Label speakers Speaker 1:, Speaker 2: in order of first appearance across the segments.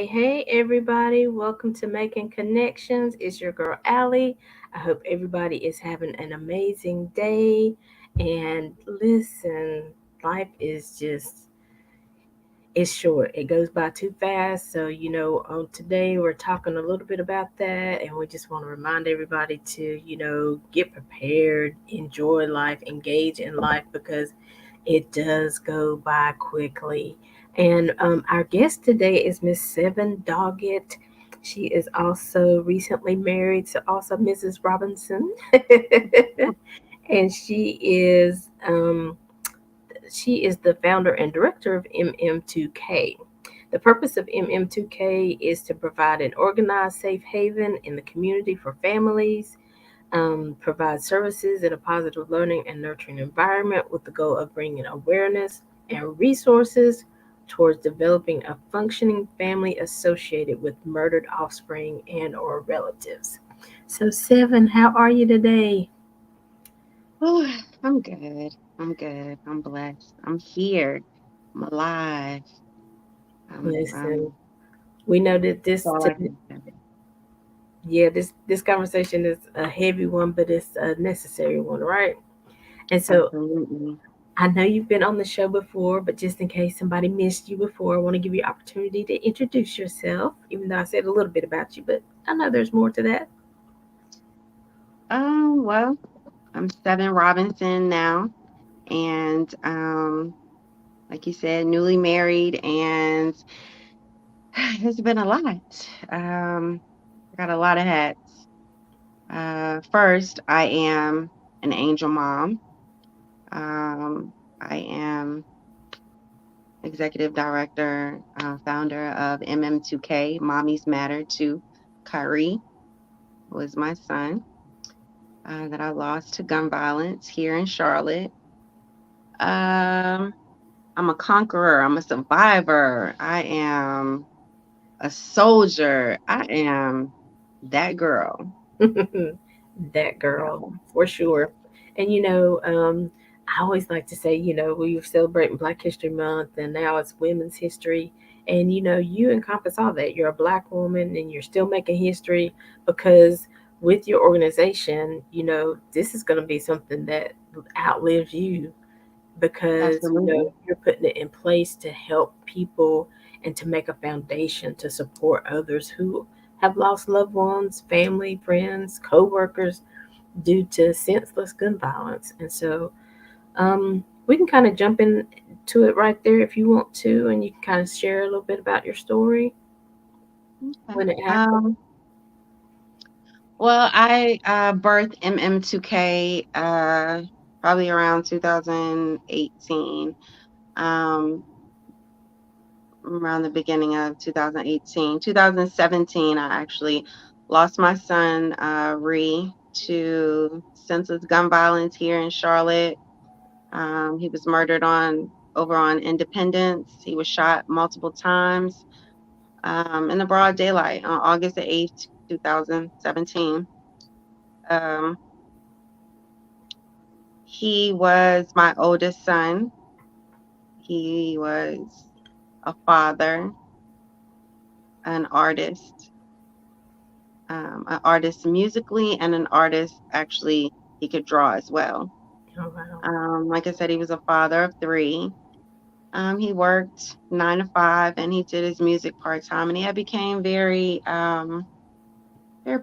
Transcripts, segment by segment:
Speaker 1: Hey, everybody. Welcome to Making Connections. It's your girl, Aly. I hope everybody is having an amazing day. And listen, life is just, it's short. It goes by too fast. So, today we're talking a little bit about that. And we just want to remind everybody to, get prepared, enjoy life, engage in life because it does go by quickly. And our guest today is Miss Seven Doggett. She is also recently married to also Mrs. Robinson. And she is the founder and director of MM2K. The purpose of MM2K is to provide an organized safe haven in the community for families, provide services in a positive learning and nurturing environment with the goal of bringing awareness and resources towards developing a functioning family associated with murdered offspring and or relatives. So Seven, how are you today?
Speaker 2: Oh, I'm good. I'm good. I'm blessed. I'm here. I'm alive.
Speaker 1: Listen, we know that
Speaker 2: That's all I can say.
Speaker 1: this conversation is a heavy one, but it's a necessary one, right? And so
Speaker 2: Absolutely.
Speaker 1: I know you've been on the show before, but just in case somebody missed you before, I want to give you an opportunity to introduce yourself, even though I said a little bit about you, but I know there's more to that.
Speaker 2: Well, I'm Seven Robinson now, and like you said, newly married, and it's been a lot. I got a lot of hats. First, I am an angel mom. I am executive director, founder of MM2K, Mommies Matter to Kyrie, was my son that I lost to gun violence here in Charlotte. Um, I'm a conqueror. I'm a survivor. I am a soldier. I am that girl.
Speaker 1: That girl,
Speaker 2: So,
Speaker 1: for sure. And I always like to say, we were celebrating Black History Month and now it's Women's History. And you encompass all that. You're a Black woman and you're still making history because with your organization, this is going to be something that outlives you because
Speaker 2: absolutely.
Speaker 1: you're putting it in place to help people and to make a foundation to support others who have lost loved ones, family, friends, co-workers due to senseless gun violence. And so we can kind of jump into it right there if you want to, and you can kind of share a little bit about your story
Speaker 2: Okay.
Speaker 1: when it happened.
Speaker 2: Well, I birthed MM2K probably around 2018. Um, around the beginning of 2018. 2017, I actually lost my son, Ree, to senseless gun violence here in Charlotte. He was murdered over on Independence. He was shot multiple times in the broad daylight on August the 8th, 2017. Um, he was my oldest son. He was a father, an artist musically, and an artist actually he could draw as well.
Speaker 1: Oh, wow.
Speaker 2: Like I said, he was a father of three. He worked 9 to 5, and he did his music part time, and he had became very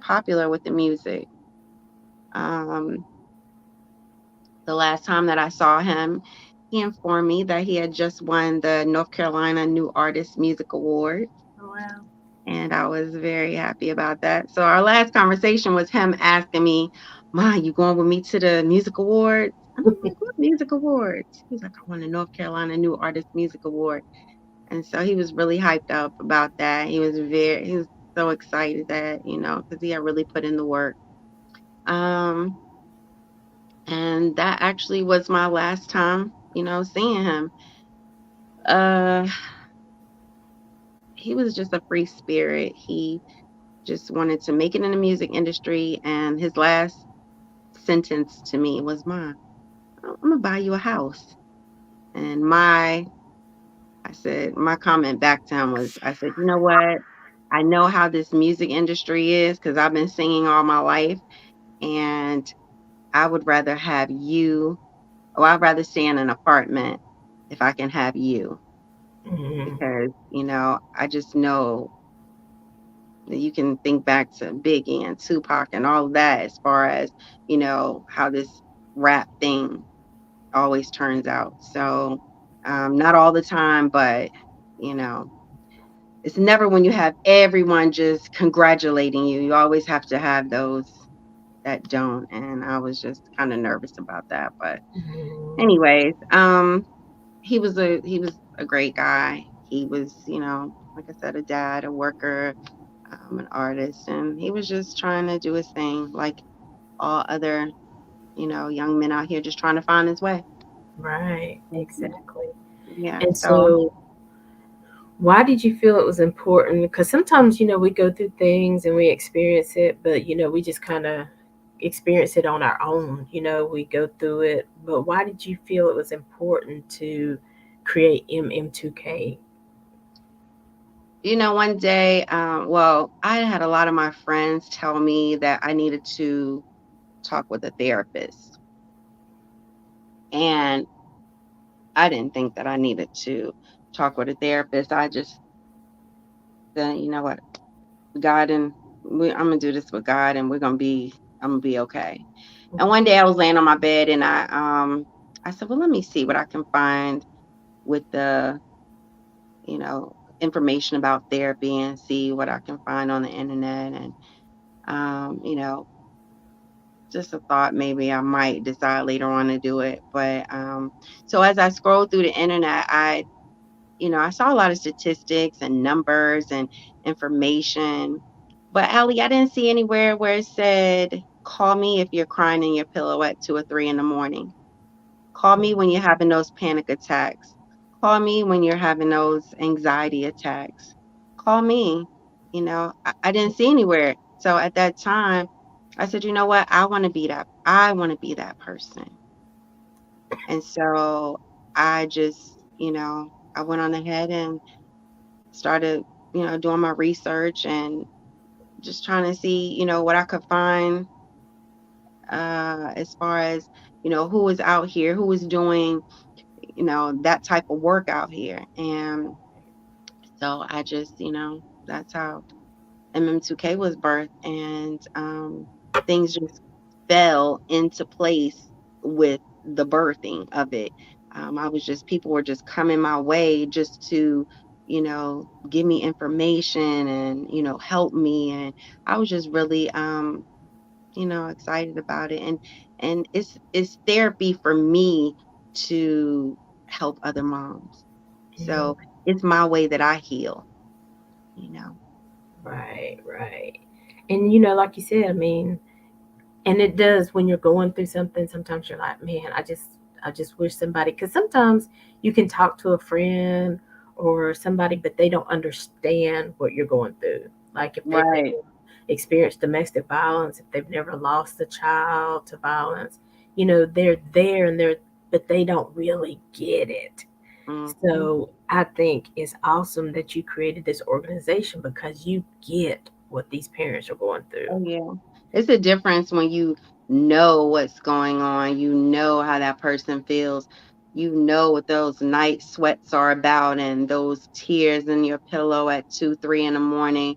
Speaker 2: popular with the music. Um, the last time that I saw him, he informed me that he had just won the North Carolina New Artist Music Award,
Speaker 1: Oh, wow.
Speaker 2: and I was very happy about that. So our last conversation was him asking me, "Ma, you going with me to the music awards?" And I'm like, "What music awards?" He's like, "I won the North Carolina New Artist Music Award." And so he was really hyped up about that. He was so excited that, because he had really put in the work. Um, and that actually was my last time, seeing him. Uh, he was just a free spirit. He just wanted to make it in the music industry. And his last sentence to me was, "Mom, I'm gonna buy you a house." And my comment back to him was, I said, "You know what? I know how this music industry is because I've been singing all my life, and I would rather have you, or I'd rather stay in an apartment if I can have you,
Speaker 1: Mhm.
Speaker 2: because, I just know that you can think back to Biggie and Tupac and all of that as far as, how this rap thing always turns out. So, not all the time, but, you know, it's never when you have everyone just congratulating you. You always have to have those that don't. And I was just kind of nervous about that. But
Speaker 1: Mhm.
Speaker 2: anyways, he was a great guy. He was, like I said, a dad, a worker, an artist, and he was just trying to do his thing, like all other, young men out here just trying to find his way.
Speaker 1: Right,
Speaker 2: Mhm.
Speaker 1: exactly.
Speaker 2: Yeah.
Speaker 1: And
Speaker 2: So,
Speaker 1: so, why did you feel it was important? Because sometimes, we go through things and we experience it, but, we just kind of experience it on our own. We go through it. But why did you feel it was important to create MM2K?
Speaker 2: one day, well, I had a lot of my friends tell me that I needed to talk with a therapist, and I didn't think that I needed to talk with a therapist. I just said, you know what, God, and I'm gonna do this with God, and I'm gonna be okay. And one day I was laying on my bed, and I said, well, let me see what I can find with the, you know, information about therapy and see what I can find on the internet. And, just a thought, maybe I might decide later on to do it. But, so as I scrolled through the internet, I saw a lot of statistics and numbers and information. But Allie, I didn't see anywhere where it said, call me if you're crying in your pillow at 2 or 3 in the morning. Call me when you're having those panic attacks. Call me when you're having those anxiety attacks. Call me. I didn't see anywhere. So at that time, I said, you know what? I want to be that. I want to be that person. And so I just, I went on ahead and started, doing my research and just trying to see, what I could find as far as, who was out here, who was doing, that type of work out here. And so I just, that's how MM2K was birthed, and things just fell into place with the birthing of it. People were just coming my way just to, give me information and, help me. And I was just really, excited about it. And it's therapy for me to help other moms.
Speaker 1: Mhm.
Speaker 2: So it's my way that I heal, you know.
Speaker 1: Right, right. And like you said, I mean, and it does when you're going through something. Sometimes you're like, man, I just wish somebody. Because sometimes you can talk to a friend or somebody, but they don't understand what you're going through. Like if they've
Speaker 2: Right.
Speaker 1: never experienced domestic violence, if they've never lost a child to violence, they're there and they're, but they don't really get it.
Speaker 2: Mhm.
Speaker 1: So I think it's awesome that you created this organization because you get what these parents are going through.
Speaker 2: Oh, yeah. It's a difference when you know what's going on. You know how that person feels. You know what those night sweats are about and those tears in your pillow at 2, 3 in the morning,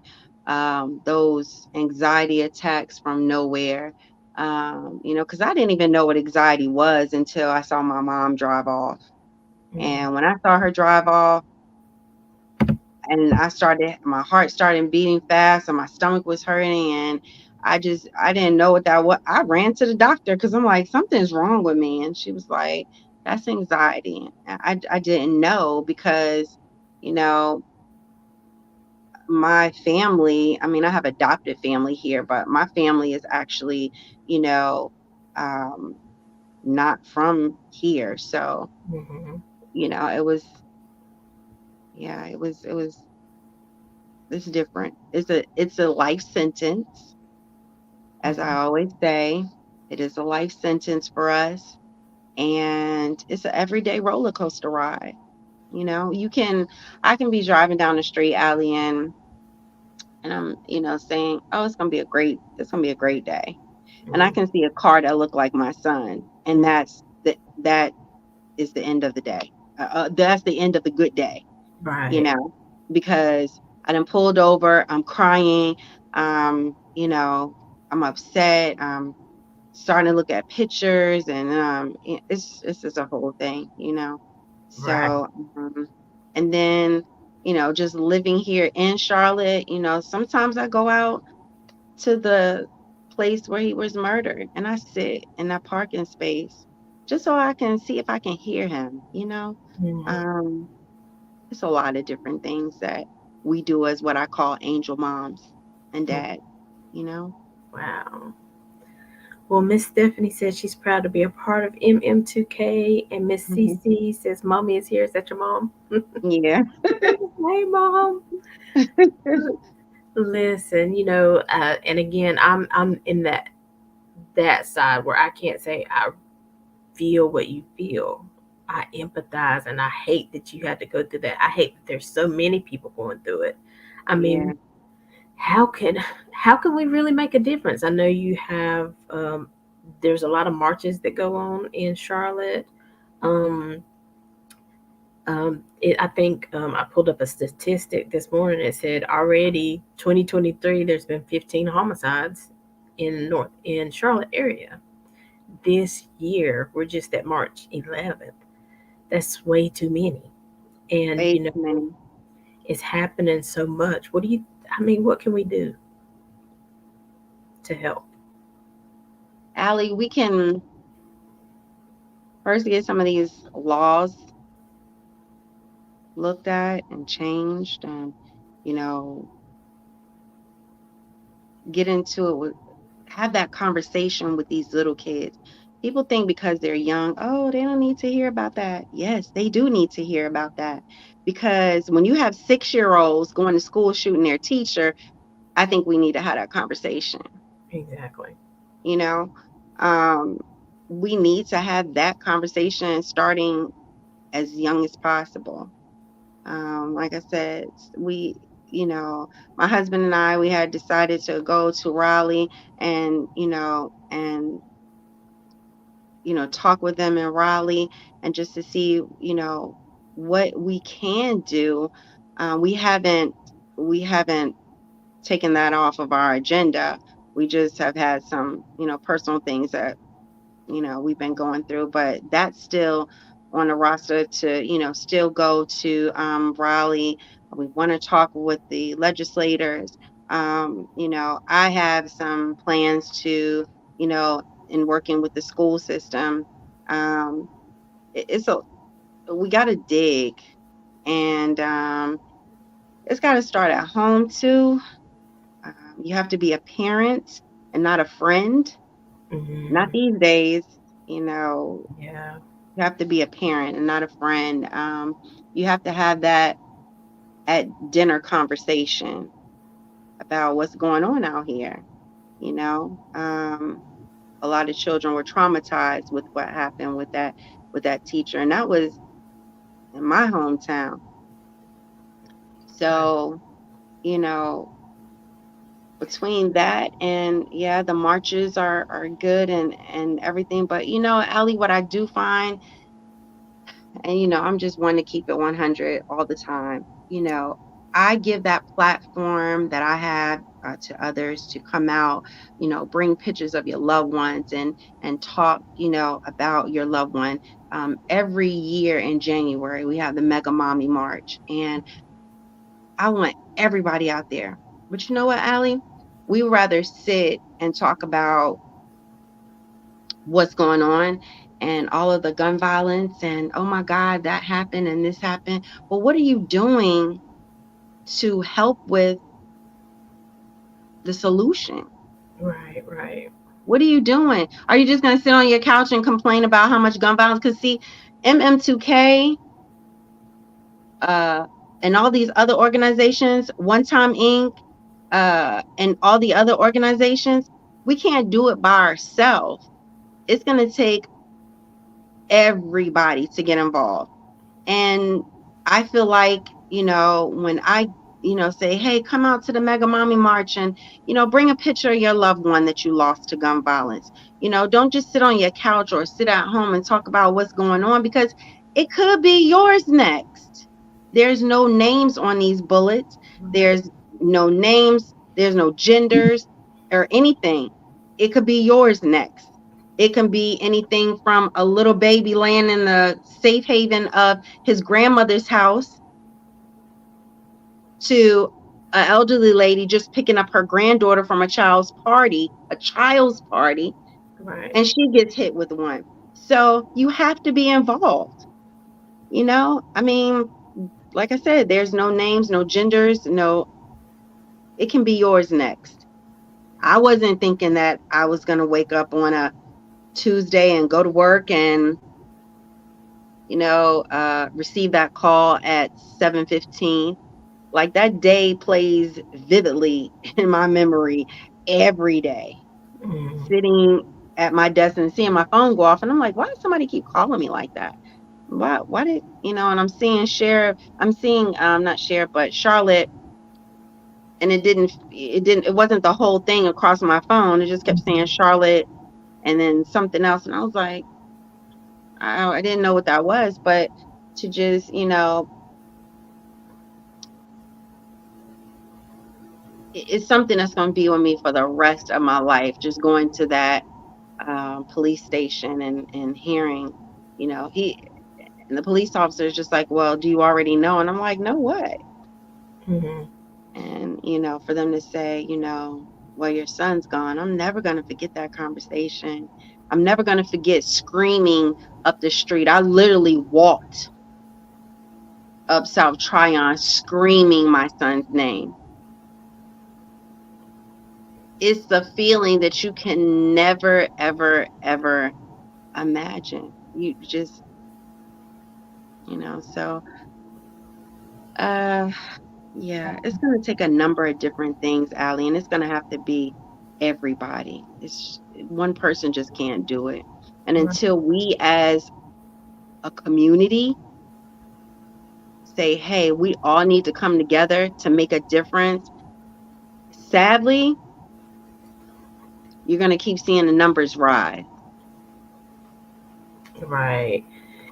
Speaker 2: those anxiety attacks from nowhere. Because I didn't even know what anxiety was until I saw my mom drive off.
Speaker 1: Mm,
Speaker 2: And when I saw her drive off, and my heart started beating fast and my stomach was hurting, and I didn't know what that was. I ran to the doctor because I'm like, something's wrong with me. And she was like, that's anxiety. And I didn't know because, you know, my family, I mean, I have adopted family here, but my family is actually, you know, um, not from here. So,
Speaker 1: mhm,
Speaker 2: it was, yeah, it's different. It's a life sentence. As I
Speaker 1: mhm,
Speaker 2: always say, it is a life sentence for us, and it's an everyday roller coaster ride. I can be driving down the street, Allie, and and I'm, saying, "Oh, it's gonna be a great day." And I
Speaker 1: Mm,
Speaker 2: can see a car that looked like my son, and
Speaker 1: mm,
Speaker 2: that is the end of the day. That's the end of the good day, you
Speaker 1: right,
Speaker 2: know, because I done pulled over, I'm crying, I'm upset, starting to look at pictures, and it's just a whole thing.
Speaker 1: right.
Speaker 2: So, and then, just living here in Charlotte, sometimes I go out to the place where he was murdered, and I sit in that parking space just so I can see if I can hear him.
Speaker 1: Mm,
Speaker 2: Um, it's a lot of different things that we do as what I call angel moms and
Speaker 1: mm,
Speaker 2: dads.
Speaker 1: wow. Well, Miss Stephanie says she's proud to be a part of MM2K, and Miss
Speaker 2: Mhm.
Speaker 1: CC says, "Mommy is here." Is that your mom?
Speaker 2: Yeah.
Speaker 1: Hey, mom. Listen, and again, I'm in that side where I can't say I feel what you feel. I empathize, and I hate that you had to go through that. I hate that there's so many people going through it. I mean,
Speaker 2: Yeah.
Speaker 1: how can how can we really make a difference? I know you have there's a lot of marches that go on in Charlotte. Um, I think I pulled up a statistic this morning that said already 2023 there's been 15 homicides in Charlotte area this year. We're just at March 11th. That's way too many, and
Speaker 2: Way too many.
Speaker 1: it's happening so much. What do you? I mean, what can we do to help?
Speaker 2: Allie, we can first get some of these laws looked at and changed, and, you know, get into it with have that conversation with these little kids. People think because they're young, oh, they don't need to hear about that. Yes, they do need to hear about that. Because when you have 6-year-olds going to school shooting their teacher, I think we need to have that conversation.
Speaker 1: Exactly.
Speaker 2: You know, um, we need to have that conversation starting as young as possible. Like I said, my husband and I, we had decided to go to Raleigh and, talk with them in Raleigh and just to see, what we can do. We haven't taken that off of our agenda. We just have had some, personal things that we've been going through, but that's still on the roster to, still go to Raleigh. We want to talk with the legislators. I have some plans to, in working with the school system. Um, it's a We got to dig, and it's got to start at home too. You have to be a parent and not a friend. Not
Speaker 1: Hmm.
Speaker 2: these days. You know,
Speaker 1: Yeah.
Speaker 2: You have to be a parent and not a friend. You have to have that at dinner conversation about what's going on out here. A lot of children were traumatized with what happened with that teacher, and that was in my hometown.
Speaker 1: Wow.
Speaker 2: So, you know, between that and yeah, the marches are good and everything, but Allie, what I do find, and I'm just one to keep it 100 all the time. I give that platform that I have to others to come out, bring pictures of your loved ones and talk, about your loved one. Every year in January we have the Mega Mommy March, and I want everybody out there. But you know what, Allie? We would rather sit and talk about what's going on and all of the gun violence and oh my God, that happened and this happened. But what are you doing to help with the solution?
Speaker 1: Right. Right.
Speaker 2: What are you doing? Are you just going to sit on your couch and complain about how much gun violence? Because see, MM2K, uh, and all these other organizations, One Time Inc., and all the other organizations, we can't do it by ourselves. It's going to take everybody to get involved. And I feel like, when I say, hey, come out to the Mega Mommy March and, bring a picture of your loved one that you lost to gun violence. Don't just sit on your couch or sit at home and talk about what's going on, because it could be yours next. There's no names on these bullets.
Speaker 1: Right.
Speaker 2: There's no names. There's no genders or anything. It could be yours next. It can be anything from a little baby laying in the safe haven of his grandmother's house to an elderly lady just picking up her granddaughter from a child's party,
Speaker 1: Right.
Speaker 2: and she gets hit with one. So you have to be involved. I mean, like I said, there's no names, no genders, no, it can be yours next. I wasn't thinking that I was going to wake up on a Tuesday and go to work and, receive that call at 7:15. Like, that day plays vividly in my memory every day.
Speaker 1: Mm.
Speaker 2: Sitting at my desk and seeing my phone go off, and I'm like, why does somebody keep calling me like that? Why did and I'm seeing not Sheriff, but Charlotte, and it wasn't the whole thing across my phone. It just kept saying Charlotte and then something else. And I was like, I didn't know what that was, but to just, it's something that's going to be with me for the rest of my life. Just going to that police station and hearing, he and the police officer is just like, well, do you already know? And I'm like, no, what?
Speaker 1: Mm.
Speaker 2: And, for them to say, well, your son's gone. I'm never going to forget that conversation. I'm never going to forget screaming up the street. I literally walked up South Tryon screaming my son's name. It's the feeling that you can never, ever, ever imagine. You just, so uh yeah, it's going to take a number of different things, Allie, and it's going to have to be everybody. One person just can't do it. And
Speaker 1: Right.
Speaker 2: until we as a community say, hey, we all need to come together to make a difference, sadly, you're going to keep seeing the numbers rise.
Speaker 1: Right.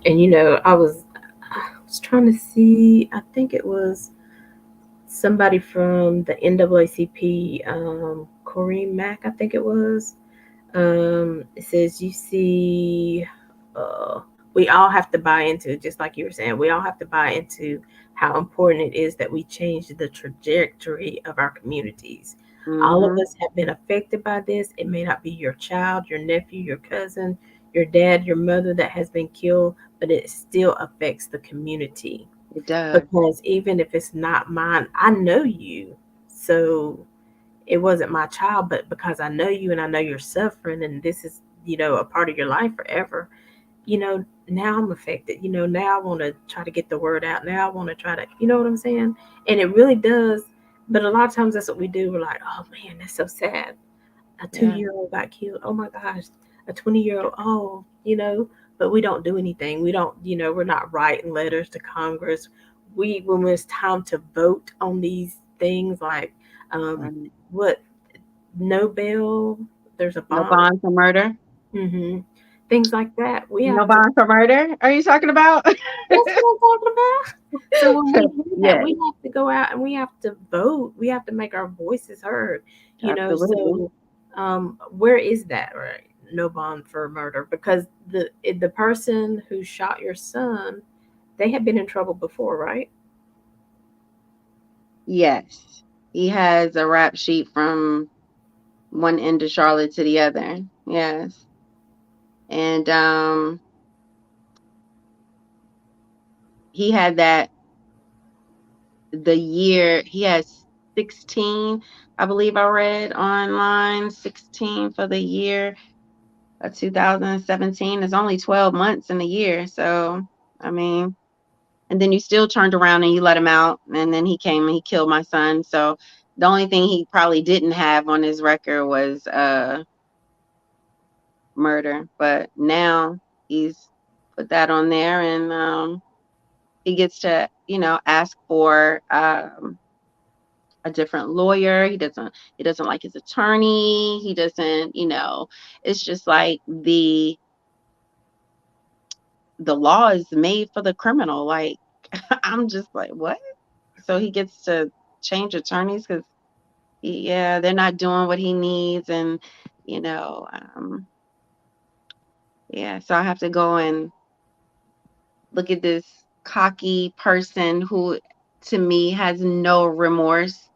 Speaker 1: And I was trying to see. I think it was somebody from the NAACP, Corrine Mack. I think it was. It says you see, uh, we all have to buy into, just like you were saying, we all have to buy into how important it is that we change the trajectory of our communities. All of
Speaker 2: Hmm.
Speaker 1: us have been affected by this. It may not be your child, your nephew, your cousin, your dad, your mother that has been killed, but it still affects the community.
Speaker 2: It does.
Speaker 1: Because even if it's not mine, I know you. So it wasn't my child, but because I know you and I know you're suffering and this is, a part of your life forever, now I'm affected. Now I want to try to get the word out. Now I want to try to, you know what I'm saying? And it really does. But a lot of times that's what we do. We're like, oh man, that's so sad. A two
Speaker 2: Yeah.
Speaker 1: year old got killed. Oh my gosh. A 20-year-old, oh, but we don't do anything. We don't, we're not writing letters to Congress. When it's time to vote on these things like,
Speaker 2: Um,
Speaker 1: what, no bail, there's a
Speaker 2: no
Speaker 1: bond.
Speaker 2: bond for murder.
Speaker 1: Hmm. Things like that. We
Speaker 2: No
Speaker 1: have to.
Speaker 2: bond for murder. Are you talking about?
Speaker 1: That's what I'm talking about. So when we do that, we
Speaker 2: Yes,
Speaker 1: have to go out and we have to vote. We have to make our voices heard.
Speaker 2: absolutely.
Speaker 1: So where is that, right? No bond for murder, because the person who shot your son, they had been in trouble before, right?
Speaker 2: Yes. He has a rap sheet from one end of Charlotte to the other. Yes. And he had that the year he has 16, I believe I read online, 16 for the year of 2017. It's only 12 months in a year. So, I mean, and then you still turned around and you let him out, and then he came and he killed my son. So, the only thing he probably didn't have on his record was murder, but now he's put that on there, and he gets to ask for a different lawyer. He doesn't like his attorney. He doesn't, it's just like the law is made for the criminal. Like I'm just like, what? So he gets to change attorneys because yeah, they're not doing what he needs, and you know, um, yeah. So I have to go and look at this cocky person who, to me, has no remorse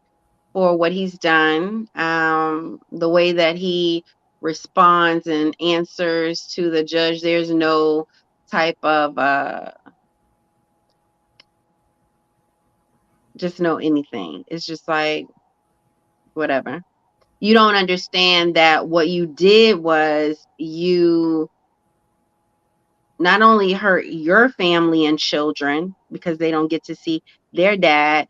Speaker 2: for what he's done. The way that he responds and answers to the judge, there's no type of just no anything. It's just like whatever. You don't understand that what you did was you not only hurt your family and children because they don't get to see their dad,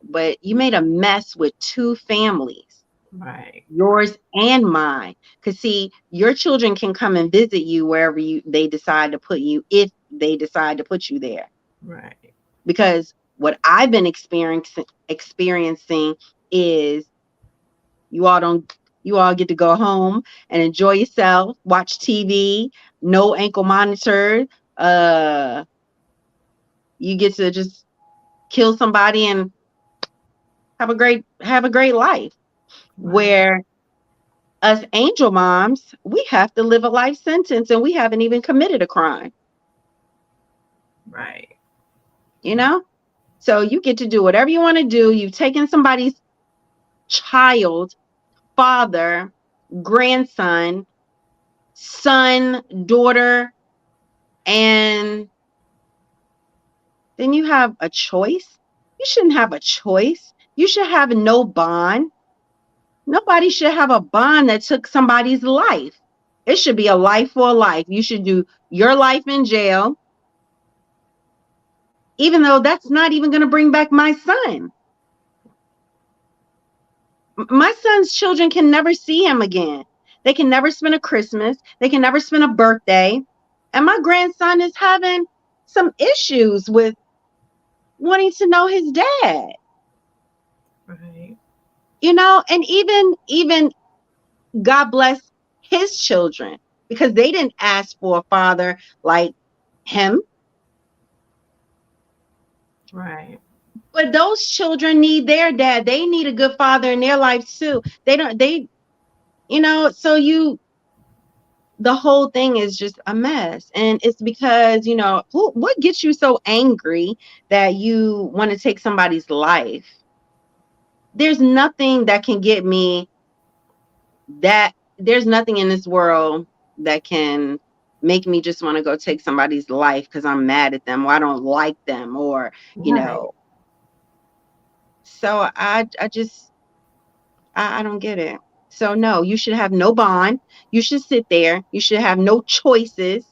Speaker 2: but you made a mess with two families,
Speaker 1: Right.
Speaker 2: yours and mine. Because see, your children can come and visit you wherever they decide to put you, if they decide to put you there.
Speaker 1: Right.
Speaker 2: Because what I've been experiencing is you all don't you all get to go home and enjoy yourself, watch TV, no ankle monitor. Uh, you get to just kill somebody and have a great life.
Speaker 1: Right.
Speaker 2: Where us angel moms, we have to live a life sentence and we haven't even committed a crime,
Speaker 1: Right.
Speaker 2: you know? So you get to do whatever you want to do. You've taken somebody's child, father, grandson, son, daughter, and then you have a choice. You shouldn't have a choice. You should have no bond. Nobody should have a bond that took somebody's life. It should be a life for a life. You should do your life in jail, even though that's not even going to bring back my son. My son's children can never see him again. They can never spend a Christmas. They can never spend a birthday. And my grandson is having some issues with wanting to know his dad.
Speaker 1: Right.
Speaker 2: And even God bless his children because they didn't ask for a father like him.
Speaker 1: Right.
Speaker 2: But those children need their dad. They need a good father in their life too. They don't, so the whole thing is just a mess. And it's because, what gets you so angry that you want to take somebody's life? There's nothing that can get me there's nothing in this world that can make me just want to go take somebody's life because I'm mad at them or I don't like them or you
Speaker 1: Right.
Speaker 2: know so I don't get it. So no, you should have no bond. You should sit there. You should have no choices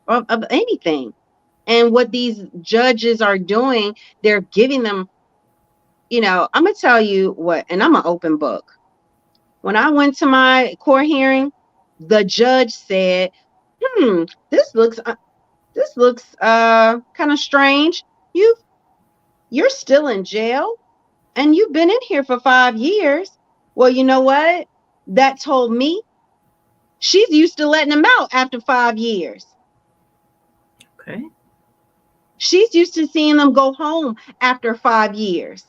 Speaker 2: of anything. And what these judges are doing, they're giving them, I'm gonna tell you what, and I'm an open book. When I went to my court hearing, the judge said, "Hmm, this looks kind of strange. You're still in jail and you've been in here for 5 years." Well, you know what? That told me she's used to letting him out after 5 years.
Speaker 1: Okay.
Speaker 2: She's used to seeing them go home after 5 years.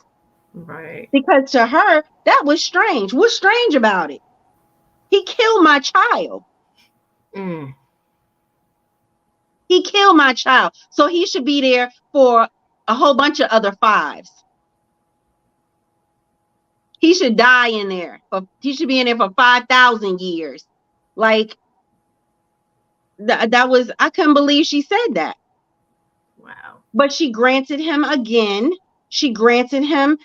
Speaker 1: Right.
Speaker 2: Because to her, that was strange. What's strange about it? He killed my child.
Speaker 1: Mm.
Speaker 2: He killed my child. So he should be there for a whole bunch of other fives. He should die in there. He should be in there for 5,000 years. Like that was, I couldn't believe she said that.
Speaker 1: Wow.
Speaker 2: But she granted him again. She granted him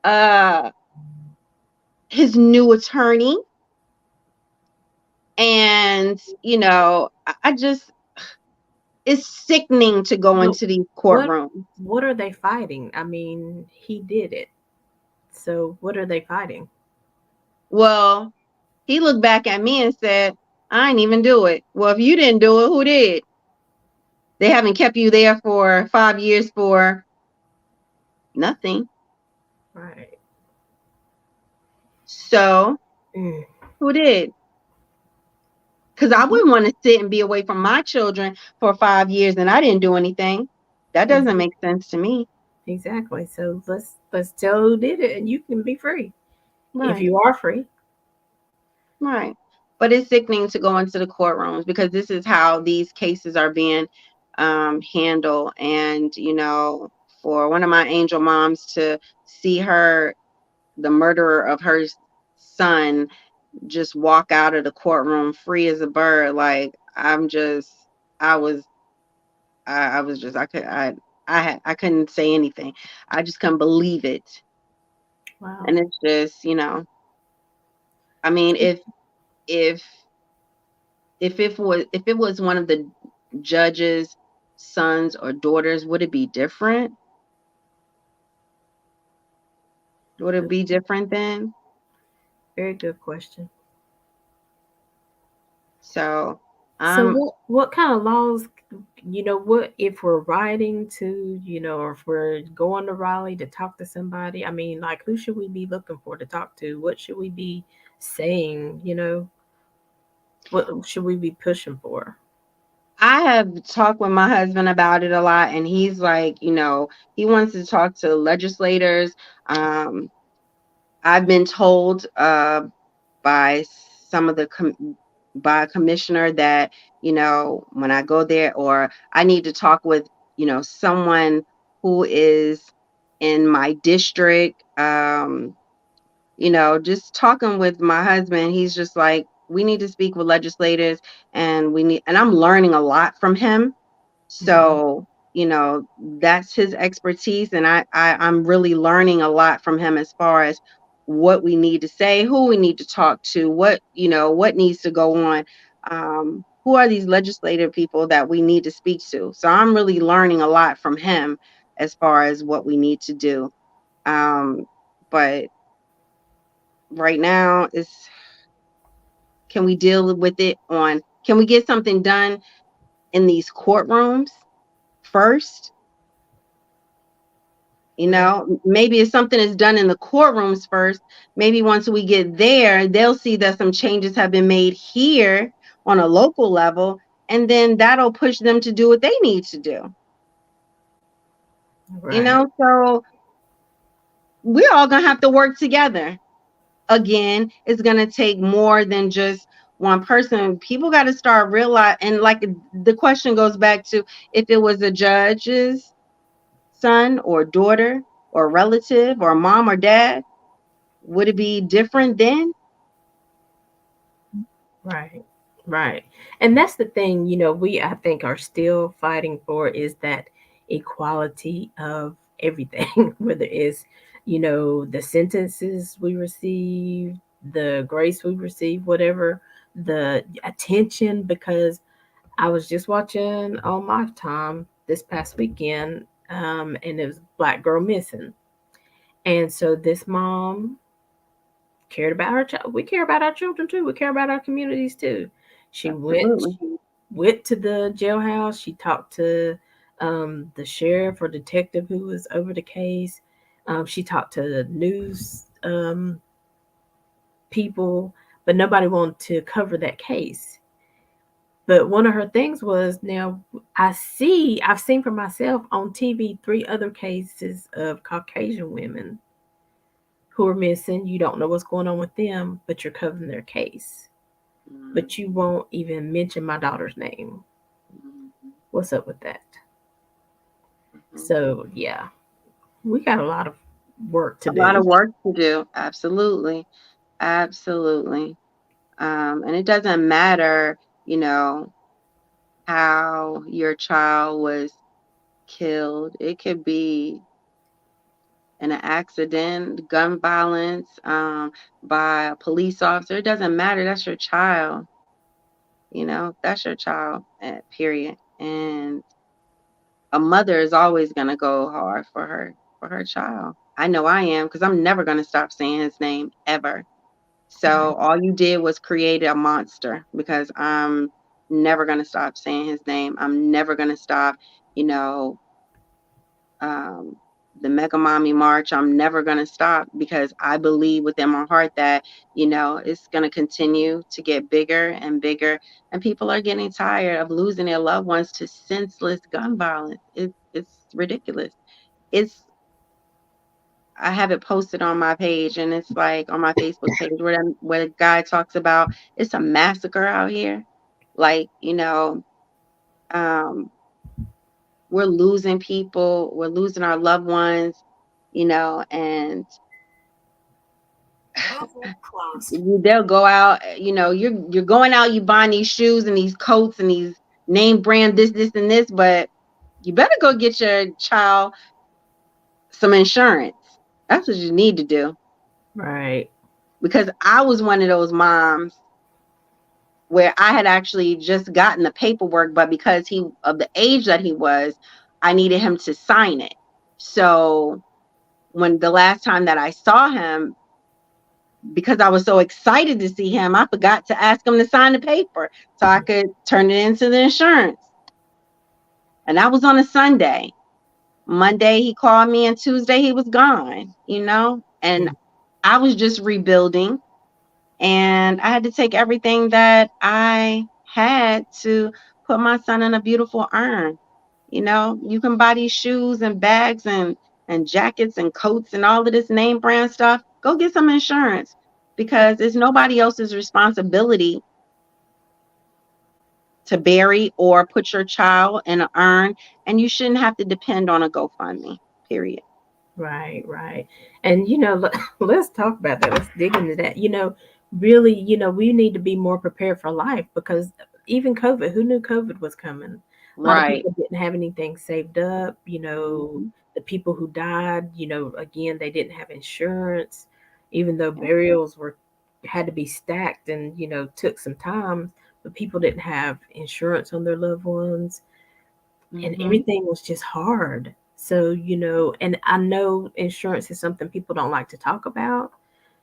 Speaker 2: uh his new attorney. And, I just, it's sickening to go
Speaker 1: But
Speaker 2: into these
Speaker 1: what
Speaker 2: courtrooms.
Speaker 1: what are they fighting? I mean, he did it. So what are they fighting?
Speaker 2: Well, he looked back at me and said, I didn't even do it. Well, if you didn't do it, who did? They haven't kept you there for 5 years for nothing.
Speaker 1: Right.
Speaker 2: So
Speaker 1: Mm.
Speaker 2: who did? Because I wouldn't want to sit and be away from my children for 5 years and I didn't do anything. That doesn't
Speaker 1: Exactly.
Speaker 2: make sense to me.
Speaker 1: Exactly. So let's tell who did it, and you can be free if
Speaker 2: Right,
Speaker 1: you are free.
Speaker 2: right. But it's sickening to go into the courtrooms because this is how these cases are being handled. And, for one of my angel moms to see the murderer of her son, just walk out of the courtroom free as a bird, like I was I was just I couldn't say anything. I just couldn't believe it.
Speaker 1: Wow.
Speaker 2: And it's just, I mean, if if it was one of the judge's sons or daughters, would it be different? Would it
Speaker 1: Good.
Speaker 2: be different then?
Speaker 1: Very good question.
Speaker 2: So
Speaker 1: So
Speaker 2: I'm
Speaker 1: what kind of laws, what if we're riding to, or if we're going to Raleigh to talk to somebody? I mean, like, who should we be looking for to talk to? What should we be saying? What should we be pushing for?
Speaker 2: I have talked with my husband about it a lot, and he's like, he wants to talk to legislators. Um, I've been told by some of the by a commissioner that, when I go there, or I need to talk with, someone who is in my district. Just talking with my husband, he's just like, we need to speak with legislators, and I'm learning a lot from him.
Speaker 1: Hmm.
Speaker 2: So, that's his expertise. And I'm really learning a lot from him as far as what we need to say, who we need to talk to, what needs to go on. Who are these legislative people that we need to speak to? So I'm really learning a lot from him as far as what we need to do. Um, but right now is, can we get something done in these courtrooms first?
Speaker 1: Right.
Speaker 2: Maybe if something is done in the courtrooms first, maybe once we get there, they'll see that some changes have been made here on a local level, and then that'll push them to do what they need to do.
Speaker 1: Right.
Speaker 2: So we're all gonna have to work together. Again, it's gonna take more than just one person. People got to start realize, and like the question goes back to, if it was a judge's son or daughter or relative or mom or dad, would it be different then?
Speaker 1: Right. Right. And that's the thing, we, I think, are still fighting for is that equality of everything, whether it's, the sentences we receive, the grace we receive, whatever, the attention. Because I was just watching on Lifetime this past weekend, and it was Black Girl Missing. And so this mom cared about her child. We care about our children too. We care about our communities too. She went.
Speaker 2: Absolutely.
Speaker 1: She went to the jailhouse. She talked to the sheriff or detective who was over the case. She talked to the news people, but nobody wanted to cover that case. But one of her things was, now I've seen for myself on TV three other cases of Caucasian women who are missing. You don't know what's going on with them, but you're covering their case. But you won't even mention my daughter's name.
Speaker 2: Mhm.
Speaker 1: What's up with that?
Speaker 2: Mhm.
Speaker 1: So, yeah, we got a lot of work to
Speaker 2: A lot
Speaker 1: do.
Speaker 2: of work to do. Absolutely. Absolutely. And it doesn't matter, you know, how your child was killed. It could be in an accident, gun violence, by a police officer. It doesn't matter. That's your child. That's your child, period. And a mother is always going to go hard for her child. I know I am, because I'm never going to stop saying his name ever. So
Speaker 1: Right,
Speaker 2: all you did was create a monster, because I'm never going to stop saying his name. I'm never going to stop, you know, um, the Mega Mommy March, I'm never going to stop because I believe within my heart that, it's going to continue to get bigger and bigger. And people are getting tired of losing their loved ones to senseless gun violence. It's ridiculous. It's I have it posted on my page, and it's like on my Facebook page where the guy talks about it's a massacre out here. Like, um, we're losing people, we're losing our loved ones, and
Speaker 1: Closed.
Speaker 2: they'll go out, you're going out, you buying these shoes and these coats and these name brand this and this, but you better go get your child some insurance. That's what you need to do.
Speaker 1: Right.
Speaker 2: Because I was one of those moms where I had actually just gotten the paperwork, but because he of the age that he was, I needed him to sign it. So when the last time that I saw him, because I was so excited to see him, I forgot to ask him to sign the paper so I could turn it into the insurance. And that was on a Sunday. Monday he called me, and Tuesday he was gone. And I was just rebuilding, and I had to take everything that I had to put my son in a beautiful urn. You can buy these shoes and bags and jackets and coats and all of this name brand stuff. Go get some insurance because it's nobody else's responsibility to bury or put your child in an urn, and you shouldn't have to depend on a GoFundMe. Period.
Speaker 1: Right, right. And let's talk about that. Let's dig into that. Really, we need to be more prepared for life because even COVID, who knew COVID was coming? A lot of
Speaker 2: Right.
Speaker 1: people didn't have anything saved up,
Speaker 2: Mhm.
Speaker 1: the people who died, again, they didn't have insurance, even though
Speaker 2: Yep.
Speaker 1: burials were had to be stacked and, took some time, but people didn't have insurance on their loved ones and
Speaker 2: Mhm.
Speaker 1: everything was just hard. So, and I know insurance is something people don't like to talk about.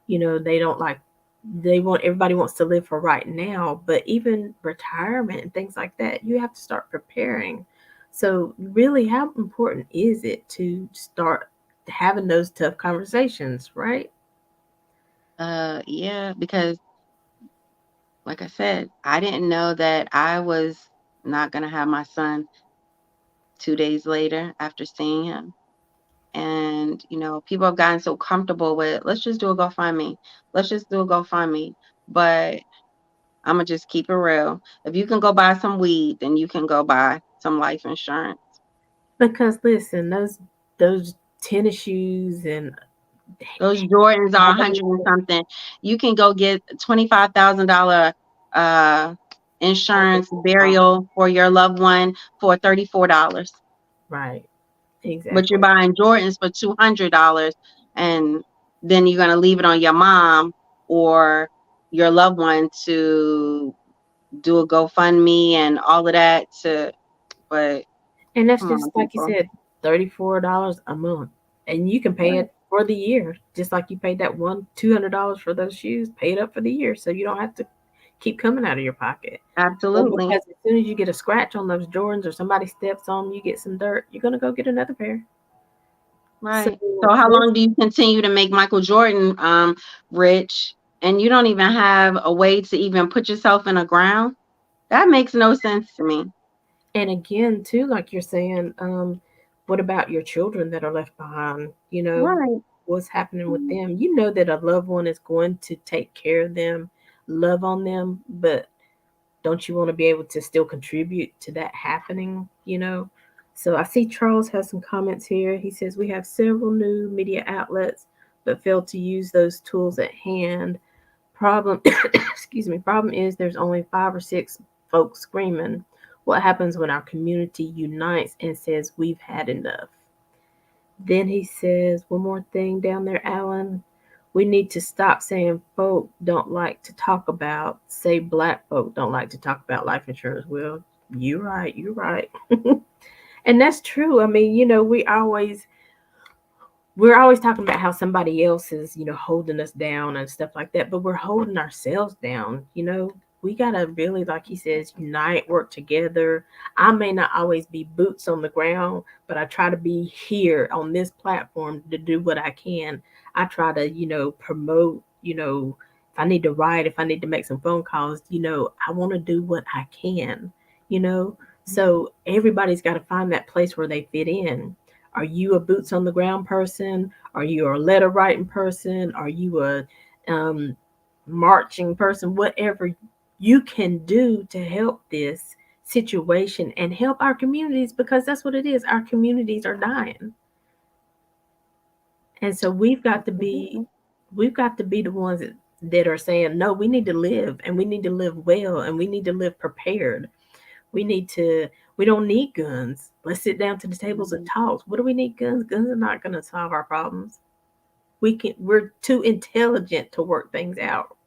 Speaker 1: They don't like, everybody wants to live for right now, but even retirement and things like that, you have to start preparing. So, really, how important is it to start having those tough conversations, right?
Speaker 2: Yeah, because like I said, I didn't know that I was not gonna have my son 2 days later after seeing him. And people have gotten so comfortable with, let's just do a GoFundMe. Let's just do a GoFundMe. But I'm gonna just keep it real. If you can go buy some weed, then you can go buy some life insurance.
Speaker 1: Because listen, those tennis shoes and
Speaker 2: Those Jordans are
Speaker 1: all
Speaker 2: 100 and
Speaker 1: the
Speaker 2: something. You can go get $25,000 uh insurance burial for your loved one for $34.
Speaker 1: right,
Speaker 2: But you're
Speaker 1: exactly.
Speaker 2: buying Jordans for $200, and then you're gonna leave it on your mom or your loved one to do a GoFundMe and all of that but
Speaker 1: And that's
Speaker 2: come
Speaker 1: just
Speaker 2: on,
Speaker 1: like you
Speaker 2: people.
Speaker 1: said, $34 a month. And you can pay
Speaker 2: Right.
Speaker 1: it for the year. Just like you paid that one $200 for those shoes, pay it up for the year so you don't have to keep coming out of your pocket. And
Speaker 2: Absolutely.
Speaker 1: because as soon as you get a scratch on those Jordans or somebody steps on 'em, you get some dirt, you're gonna go get another pair. So
Speaker 2: Right. So how
Speaker 1: this
Speaker 2: long do you continue to make Michael Jordan rich, and you don't even have a way to even put yourself in a ground? That makes no sense to me.
Speaker 1: and again too, like you're saying, what about your children that are left behind?
Speaker 2: Right.
Speaker 1: What's happening with them? You know that a loved one is going to take care of them, love on them, but don't you want to be able to still contribute to that happening? So I see Charles has some comments here. He says we have several new media outlets but fail to use those tools at hand. Problem excuse me, problem is there's only 5 or 6 folks screaming. What happens when our community unites and says we've had enough? Then he says, one more thing down there, Alan. We need to stop saying folk don't like to talk about, say black folk don't like to talk about life insurance. Well, you're right, you're right. And that's true. I mean, we're always talking about how somebody else is, holding us down and stuff like that, but we're holding ourselves down. we gotta really, like he says, unite, work together. I may not always be boots on the ground, but I try to be here on this platform to do what I can. I try to, promote, if I need to write, if I need to make some phone calls, I want to do what I can, you know. So everybody's got to find that place where they fit in. Are you a boots on the ground person? Are you a letter writing person? Are you a um, marching person? Whatever you can do to help this situation and help our communities, because that's what it is. Our communities are dying. And so
Speaker 2: Absolutely.
Speaker 1: we've got to be the ones that are saying, no, we need to live, and we need to live well, and we need to live prepared. We need to, we don't need guns. Let's sit down to the tables and
Speaker 2: Mhm.
Speaker 1: talk. What do we need guns? Guns are not going to solve our problems. We're too intelligent to work things out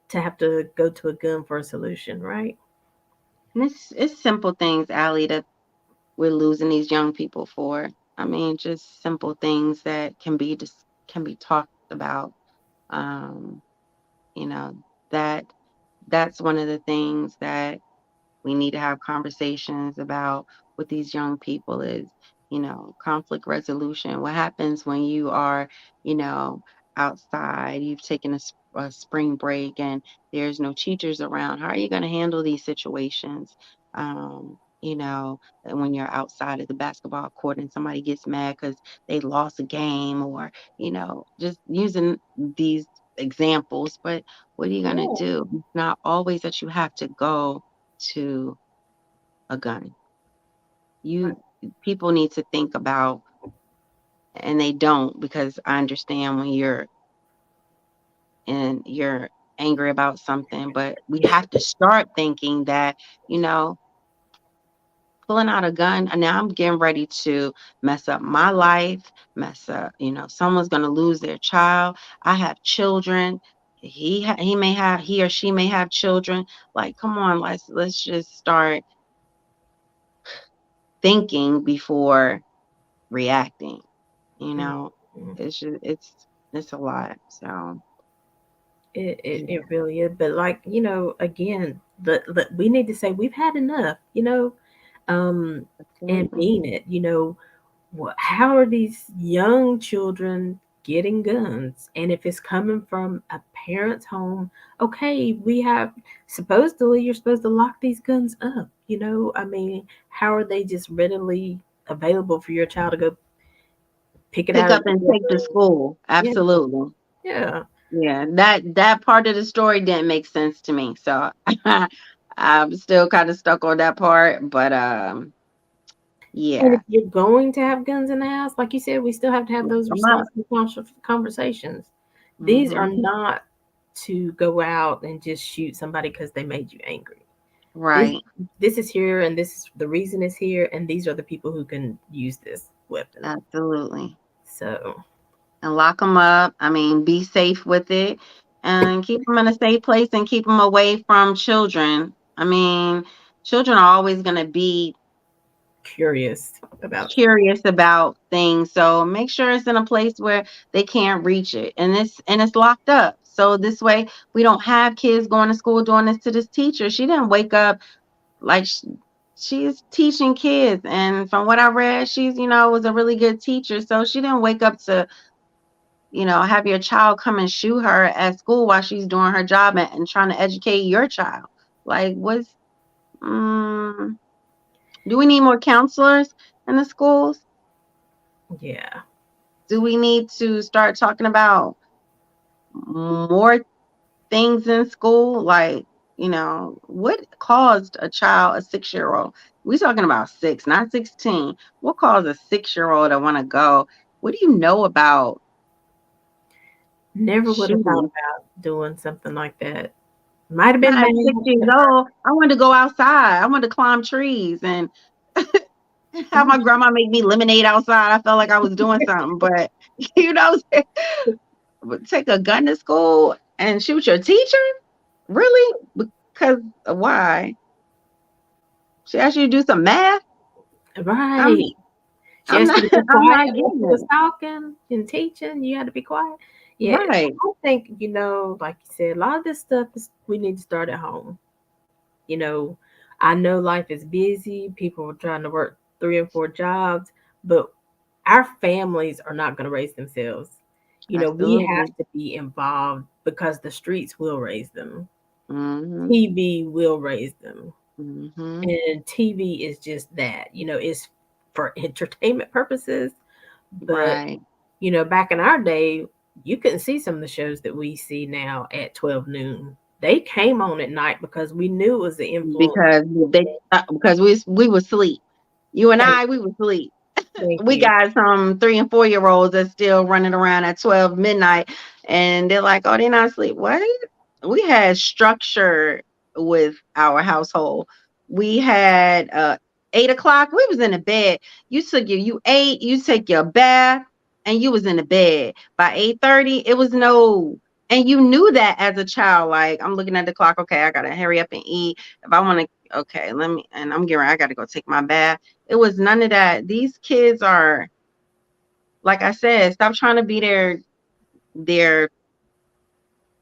Speaker 1: to have to go to a gun for a solution, right?
Speaker 2: And it's simple things, Allie, that we're losing these young people for. I mean, just simple things that can be talked about. Um, you know, that that's one of the things that we need to have conversations about with these young people is, conflict resolution. What happens when you are, you know, outside, you've taken a spring break and there's no teachers around? How are you going to handle these situations? And when you're outside of the basketball court and somebody gets mad because they lost a game, or, just using these examples. But what are you going to
Speaker 1: Yeah.
Speaker 2: do? It's not always that you have to go to a gun. You People need to think about, and they don't, because I understand when you're angry about something, but we have to start thinking that, you know, pulling out a gun and now I'm getting ready to mess up my life, mess up, someone's going to lose their child. I have children. He or she may have children. Like, come on, let's just start thinking before reacting. You know,
Speaker 1: Mhm.
Speaker 2: it's just it's a lot. So
Speaker 1: It
Speaker 2: yeah,
Speaker 1: really is. But like, again, the we need to say we've had enough, um, and
Speaker 2: absolutely.
Speaker 1: mean it. How are these young children getting guns? And if it's coming from a parent's home, okay, supposedly you're supposed to lock these guns up. I mean, how are they just readily available for your child to go pick it
Speaker 2: Pick
Speaker 1: out of
Speaker 2: up and
Speaker 1: the
Speaker 2: take to school.
Speaker 1: yeah,
Speaker 2: Absolutely.
Speaker 1: yeah.
Speaker 2: Yeah, that part of the story didn't make sense to me. So I'm still kind of stuck on that part, but
Speaker 1: And
Speaker 2: yeah.
Speaker 1: if you're going to have guns in the house, like you said, we still have to have those
Speaker 2: I'm not.
Speaker 1: responsible conversations. These are
Speaker 2: Mhm.
Speaker 1: not to go out and just shoot somebody because they made you angry. This
Speaker 2: Right.
Speaker 1: this is here, and this is the reason it's here, and these are the people who can use this weapon.
Speaker 2: Absolutely.
Speaker 1: So
Speaker 2: And lock them up. I mean, be safe with it and keep them in a safe place and keep them away from children. I mean, children are always going to be
Speaker 1: curious about
Speaker 2: curious about things. So make sure it's in a place where they can't reach it, and it's locked up. So this way we don't have kids going to school doing this to this teacher. She didn't wake up like she's teaching kids, and from what I read, she's was a really good teacher. So she didn't wake up to have your child come and shoot her at school while she's doing her job and trying to educate your child. Like, mm, do we need more counselors in the schools?
Speaker 1: yeah.
Speaker 2: Do we need to start talking about more things in school? Like, what caused a 6-year-old? We talking about six, not 16. What caused a 6-year-old to want to go? What do you know about
Speaker 1: Never would have thought
Speaker 2: shooting?
Speaker 1: about doing something like that. Might have been
Speaker 2: Not
Speaker 1: mad.
Speaker 2: at 6 years old. I wanted to go outside. I wanted to climb trees and have my grandma make me lemonade outside. I felt like I was doing something, but you know, take a gun to school and shoot your teacher? Really? Because why? She asked you to do some math?
Speaker 1: Right.
Speaker 2: I'm
Speaker 1: She
Speaker 2: I'm
Speaker 1: asked
Speaker 2: not
Speaker 1: you to be
Speaker 2: I'm
Speaker 1: quiet
Speaker 2: not
Speaker 1: when she
Speaker 2: getting
Speaker 1: was
Speaker 2: it.
Speaker 1: talking and teaching. You had to be quiet. Yeah,
Speaker 2: Right.
Speaker 1: I think, like you said, a lot of this stuff is we need to start at home. You know, I know life is busy, people are trying to work three and four jobs, but our families are not going to raise themselves. We have
Speaker 2: Absolutely.
Speaker 1: to be involved because the streets will raise them.
Speaker 2: Mhm.
Speaker 1: TV will raise them.
Speaker 2: Mhm.
Speaker 1: And TV is just that, it's for entertainment purposes. But,
Speaker 2: Right.
Speaker 1: back in our day, you couldn't see some of the shows that we see now at 12 noon. They came on at night because we knew it was the influence.
Speaker 2: Because because we was asleep. You and
Speaker 1: Thank,
Speaker 2: I, we was asleep.
Speaker 1: thank
Speaker 2: We
Speaker 1: you.
Speaker 2: got some 3 and 4 year olds that's still running around at 12 midnight, and they're like, "Oh, they're not asleep." What? We had structure with our household. We had 8 o'clock. We was in the bed. You ate, you take your bath, and you was in the bed. By 8:30, it was no. And you knew that as a child. Like, I'm looking at the clock. Okay, I gotta hurry up and eat. If I want to, okay, let me. And I'm getting. I gotta go take my bath. It was none of that. These kids are, like I said, stop trying to be their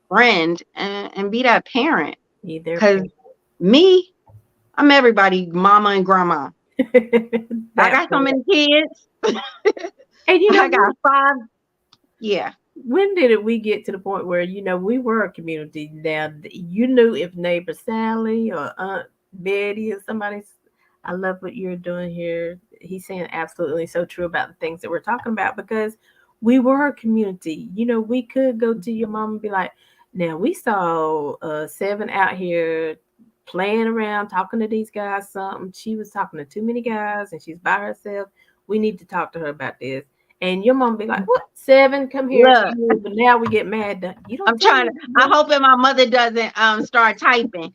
Speaker 2: friend, and be that parent.
Speaker 1: Be their
Speaker 2: Cause
Speaker 1: parent.
Speaker 2: me, I'm everybody, mama and grandma. I
Speaker 1: That
Speaker 2: got so
Speaker 1: part.
Speaker 2: many kids.
Speaker 1: And
Speaker 2: I got five. Yeah.
Speaker 1: when did we get to the point where we were a community? Now you knew if neighbor Sally or Aunt Betty or somebody. I love what you're doing here. He's saying absolutely so true about the things that we're talking about because we were a community. We could go to your mom and be like, now we saw Seven out here playing around talking to these guys something. She was talking to too many guys and she's by herself. We need to talk to her about this. And your mom be like, "What? Seven? Come here."
Speaker 2: Look,
Speaker 1: But now we get mad. You don't
Speaker 2: I'm
Speaker 1: tell
Speaker 2: trying
Speaker 1: me
Speaker 2: to.
Speaker 1: to
Speaker 2: I
Speaker 1: do
Speaker 2: hoping my mother doesn't start typing.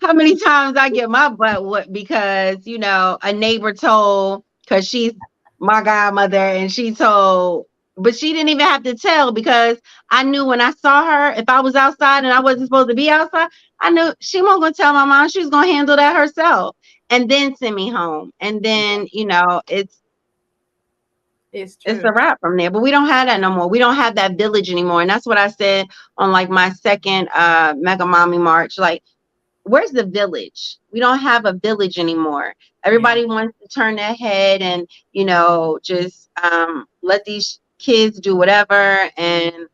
Speaker 2: How many times I get my butt whooped because a neighbor told, because she's my godmother, and she told, but she didn't even have to tell, because I knew when I saw her, if I was outside and I wasn't supposed to be outside, I knew she wasn't gonna tell my mom. She was gonna handle that herself and then send me home. And then
Speaker 1: it's
Speaker 2: it's
Speaker 1: true.
Speaker 2: a wrap from there. But we don't have that no more. We don't have that village anymore. And that's what I said on like my second Mega Mommy March. Like, where's the village? We don't have a village anymore.
Speaker 1: Yeah.
Speaker 2: Everybody wants to turn their head and just let these kids do whatever. And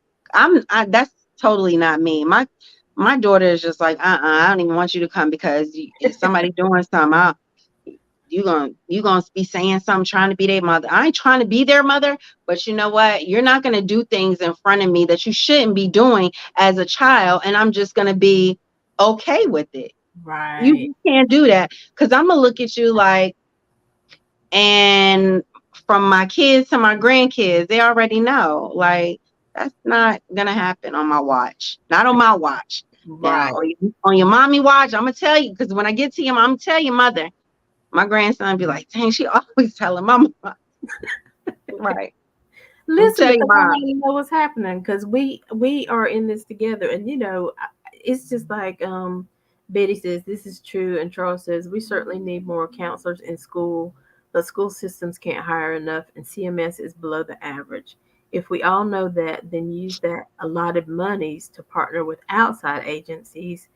Speaker 2: that's totally not me. My daughter is just like, I don't even want you to come, because if somebody doing something, you gonna be saying something, trying to be their mother. I ain't trying to be their mother, but you know what? You're not gonna do things in front of me that you shouldn't be doing as a child, and I'm just gonna be okay with it.
Speaker 1: Right.
Speaker 2: You can't do that, because I'm gonna look at you like, and from my kids to my grandkids, they already know. Like, that's not gonna happen on my watch. Not on my watch. Now,
Speaker 1: Right.
Speaker 2: on your mommy watch, I'm gonna tell you, because when I get to you, I'm gonna tell your mother. My grandson be like, dang, she always telling mama. Right. I'm
Speaker 1: Listen,
Speaker 2: tell you,
Speaker 1: because I
Speaker 2: mom.
Speaker 1: want to know what's happening because we are in this together, and it's just like Betty says this is true, and Charles says we certainly need more counselors in school, but school systems can't hire enough, and CMS is below the average. If we all know that, then use that allotted monies to partner with outside agencies.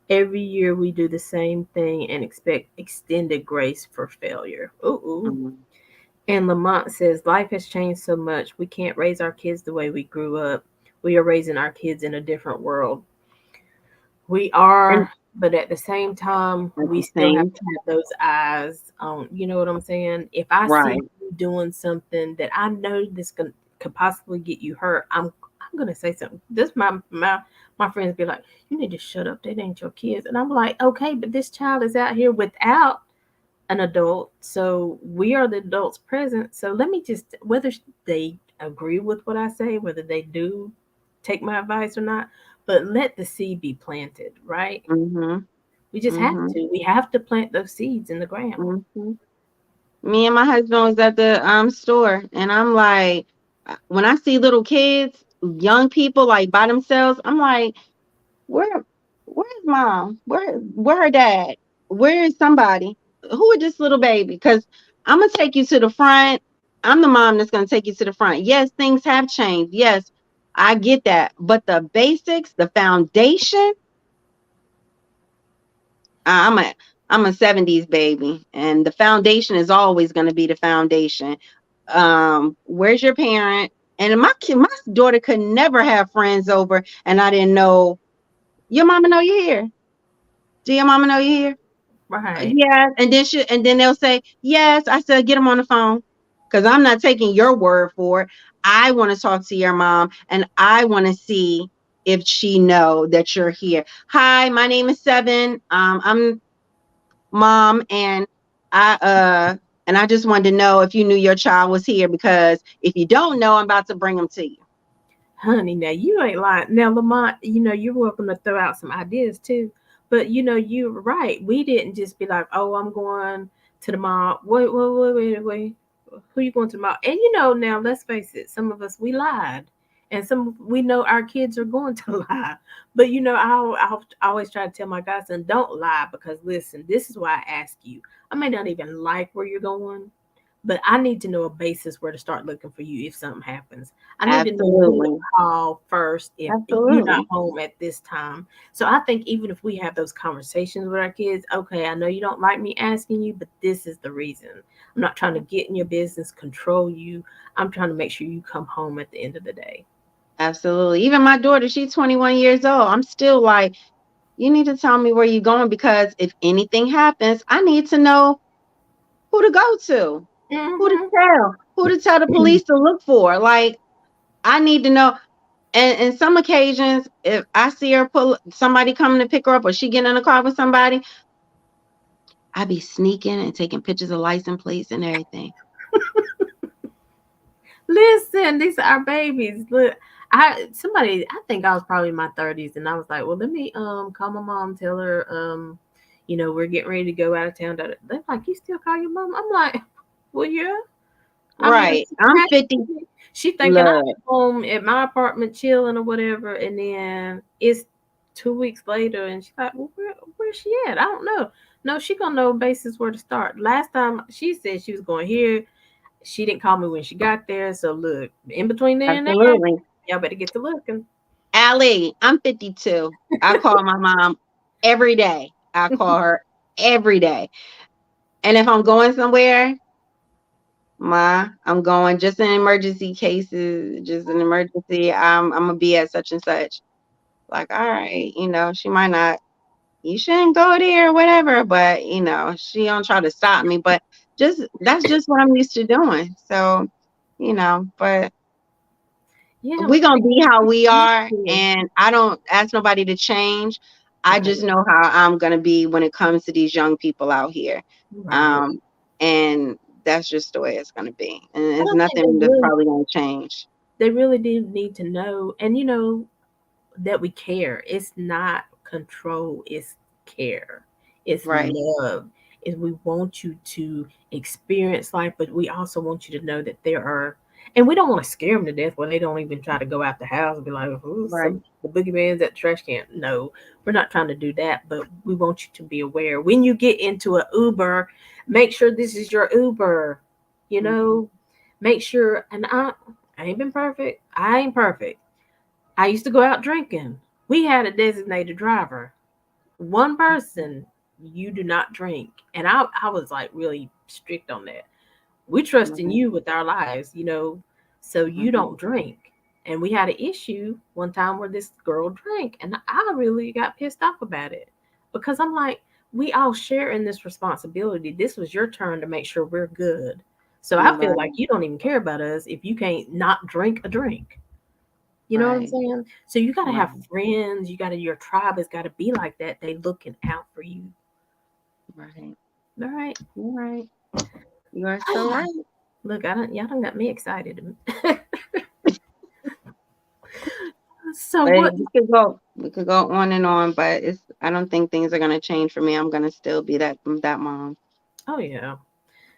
Speaker 1: Every year we do the same thing and expect extended grace for failure. Ooh.
Speaker 2: Mhm.
Speaker 1: And Lamont says, life has changed so much. We can't raise our kids the way we grew up. We are raising our kids in a different world. We
Speaker 2: And
Speaker 1: are, but at the same time,
Speaker 2: at
Speaker 1: we
Speaker 2: the
Speaker 1: still have
Speaker 2: same
Speaker 1: to have those eyes on, you know what I'm saying? If I see
Speaker 2: right.
Speaker 1: you doing something that I know could possibly get you hurt, I'm gonna say something. This my friends be like, you need to shut up. That ain't your kids. And I'm like, okay, but this child is out here without an adult, so we are the adults present. So let me just, whether they agree with what I say, whether they do take my advice or not, but let the seed be planted, right?
Speaker 2: Mhm.
Speaker 1: We just have
Speaker 2: Mhm.
Speaker 1: to. We have to plant those seeds in the ground.
Speaker 2: Mhm. Me and my husband was at the store, and I'm like, when I see little kids, young people like by themselves, I'm like, where's mom? Where her dad? Where is somebody? Who is this little baby? Because I'm gonna take you to the front. I'm the mom that's going to take you to the front. Yes, things have changed. Yes, I get that. But the basics, the foundation, I'm a I'm a 70s baby, and the foundation is always going to be the foundation. Where's your parent? And my daughter could never have friends over, and I didn't know your mama know you're here. Do your mama know you're here?
Speaker 1: Right.
Speaker 2: Yeah, and then they'll say yes. I said get them on the phone because I'm not taking your word for it. I want to talk to your mom, and I want to see if she know that you're here. Hi, my name is Seven. I'm mom, and I just wanted to know if you knew your child was here because if you don't know, I'm about to bring them to you.
Speaker 1: Honey, now you ain't lying. Now, Lamont, you're welcome to throw out some ideas too. But you're right. We didn't just be like, "Oh, I'm going to the mall." Wait. Who you going to the mall? And now let's face it. Some of us we lied, and some we know our kids are going to lie. But I always try to tell my godson, don't lie because listen, this is why I ask you. I may not even like where you're going, but I need to know a basis where to start looking for you if something happens. I need to know who to
Speaker 2: Absolutely,
Speaker 1: call first if you're not
Speaker 2: absolutely,
Speaker 1: home at this time. So I think even if we have those conversations with our kids, okay, I know you don't like me asking you, but this is the reason. I'm not trying to get in your business, control you. I'm trying to make sure you come home at the end of the day.
Speaker 2: absolutely. Even my daughter, she's 21 years old. I'm still like, you need to tell me where you're going because if anything happens, I need to know who to go to,
Speaker 1: Hmm.
Speaker 2: who to tell the police to look for. Like, I need to know. And in some occasions, if I see her pull somebody coming to pick her up or she getting in a car with somebody, I be sneaking and taking pictures of license plates and everything.
Speaker 1: Listen, these are our babies. Look, I think I was probably in my 30s and I was like, well, let me call my mom, tell her we're getting ready to go out of town. They're like, you still call your mom? I'm like, well, yeah. I mean,
Speaker 2: Right. I'm 50.
Speaker 1: she thinking I'm
Speaker 2: Look,
Speaker 1: home at my apartment chilling or whatever, and then it's 2 weeks later, and she's like, "Well, where's she at? I don't know." No, she gonna know basis where to start. Last time she said she was going here, she didn't call me when she got there. So look, in between there and there,
Speaker 2: absolutely.
Speaker 1: y'all better get to looking.
Speaker 2: Allie, I'm 52. I call my mom every day. I call her every day. And if I'm going somewhere, Ma, I'm going just in emergency cases, just an emergency. I'm gonna be at such and such. Like, all right, she might not, you shouldn't go there or whatever, but she don't try to stop me. But just that's just what I'm used to doing. So, but
Speaker 1: Yeah,
Speaker 2: we're gonna be how we
Speaker 1: we
Speaker 2: are, and I don't ask nobody to change. I
Speaker 1: right,
Speaker 2: just know how I'm gonna be when it comes to these young people out here.
Speaker 1: right.
Speaker 2: Um, and that's just the way it's gonna be. And
Speaker 1: And
Speaker 2: it's
Speaker 1: I think
Speaker 2: nothing that's probably gonna change.
Speaker 1: they really do need to know, and that we care. It's not control, it's care. It's
Speaker 2: Right,
Speaker 1: love. Is we want you to experience life, but we also want you to know that there are, and we don't want to scare them to death where they don't even try to go out the house and be like, "Ooh,
Speaker 2: right,
Speaker 1: some the boogeyman's at the trash can." No, we're not trying to do that, but we want you to be aware when you get into a Uber, make sure this is your Uber. You
Speaker 2: mhm,
Speaker 1: know, make sure. And I ain't been perfect. I ain't perfect. I used to go out drinking. We had a designated driver. One person, you do not drink. And I was like really strict on that. We trust in
Speaker 2: right,
Speaker 1: you with our lives, so you
Speaker 2: right,
Speaker 1: don't drink. And we had an issue one time where this girl drank, and I really got pissed off about it because I'm like, we all share in this responsibility. This was your turn to make sure we're good. So I feel like
Speaker 2: right,
Speaker 1: you don't even care about us if you can't not drink a drink. You know what I'm
Speaker 2: right,
Speaker 1: saying? So you gotta have
Speaker 2: right,
Speaker 1: friends. Your tribe has got to be like that. They looking out for you.
Speaker 2: right.
Speaker 1: All right.
Speaker 2: You're right. You are so right.
Speaker 1: Look, y'all done got me excited. So
Speaker 2: But
Speaker 1: what?
Speaker 2: we could go on and on, but I don't think things are gonna change for me. I'm gonna still be that mom.
Speaker 1: Oh yeah.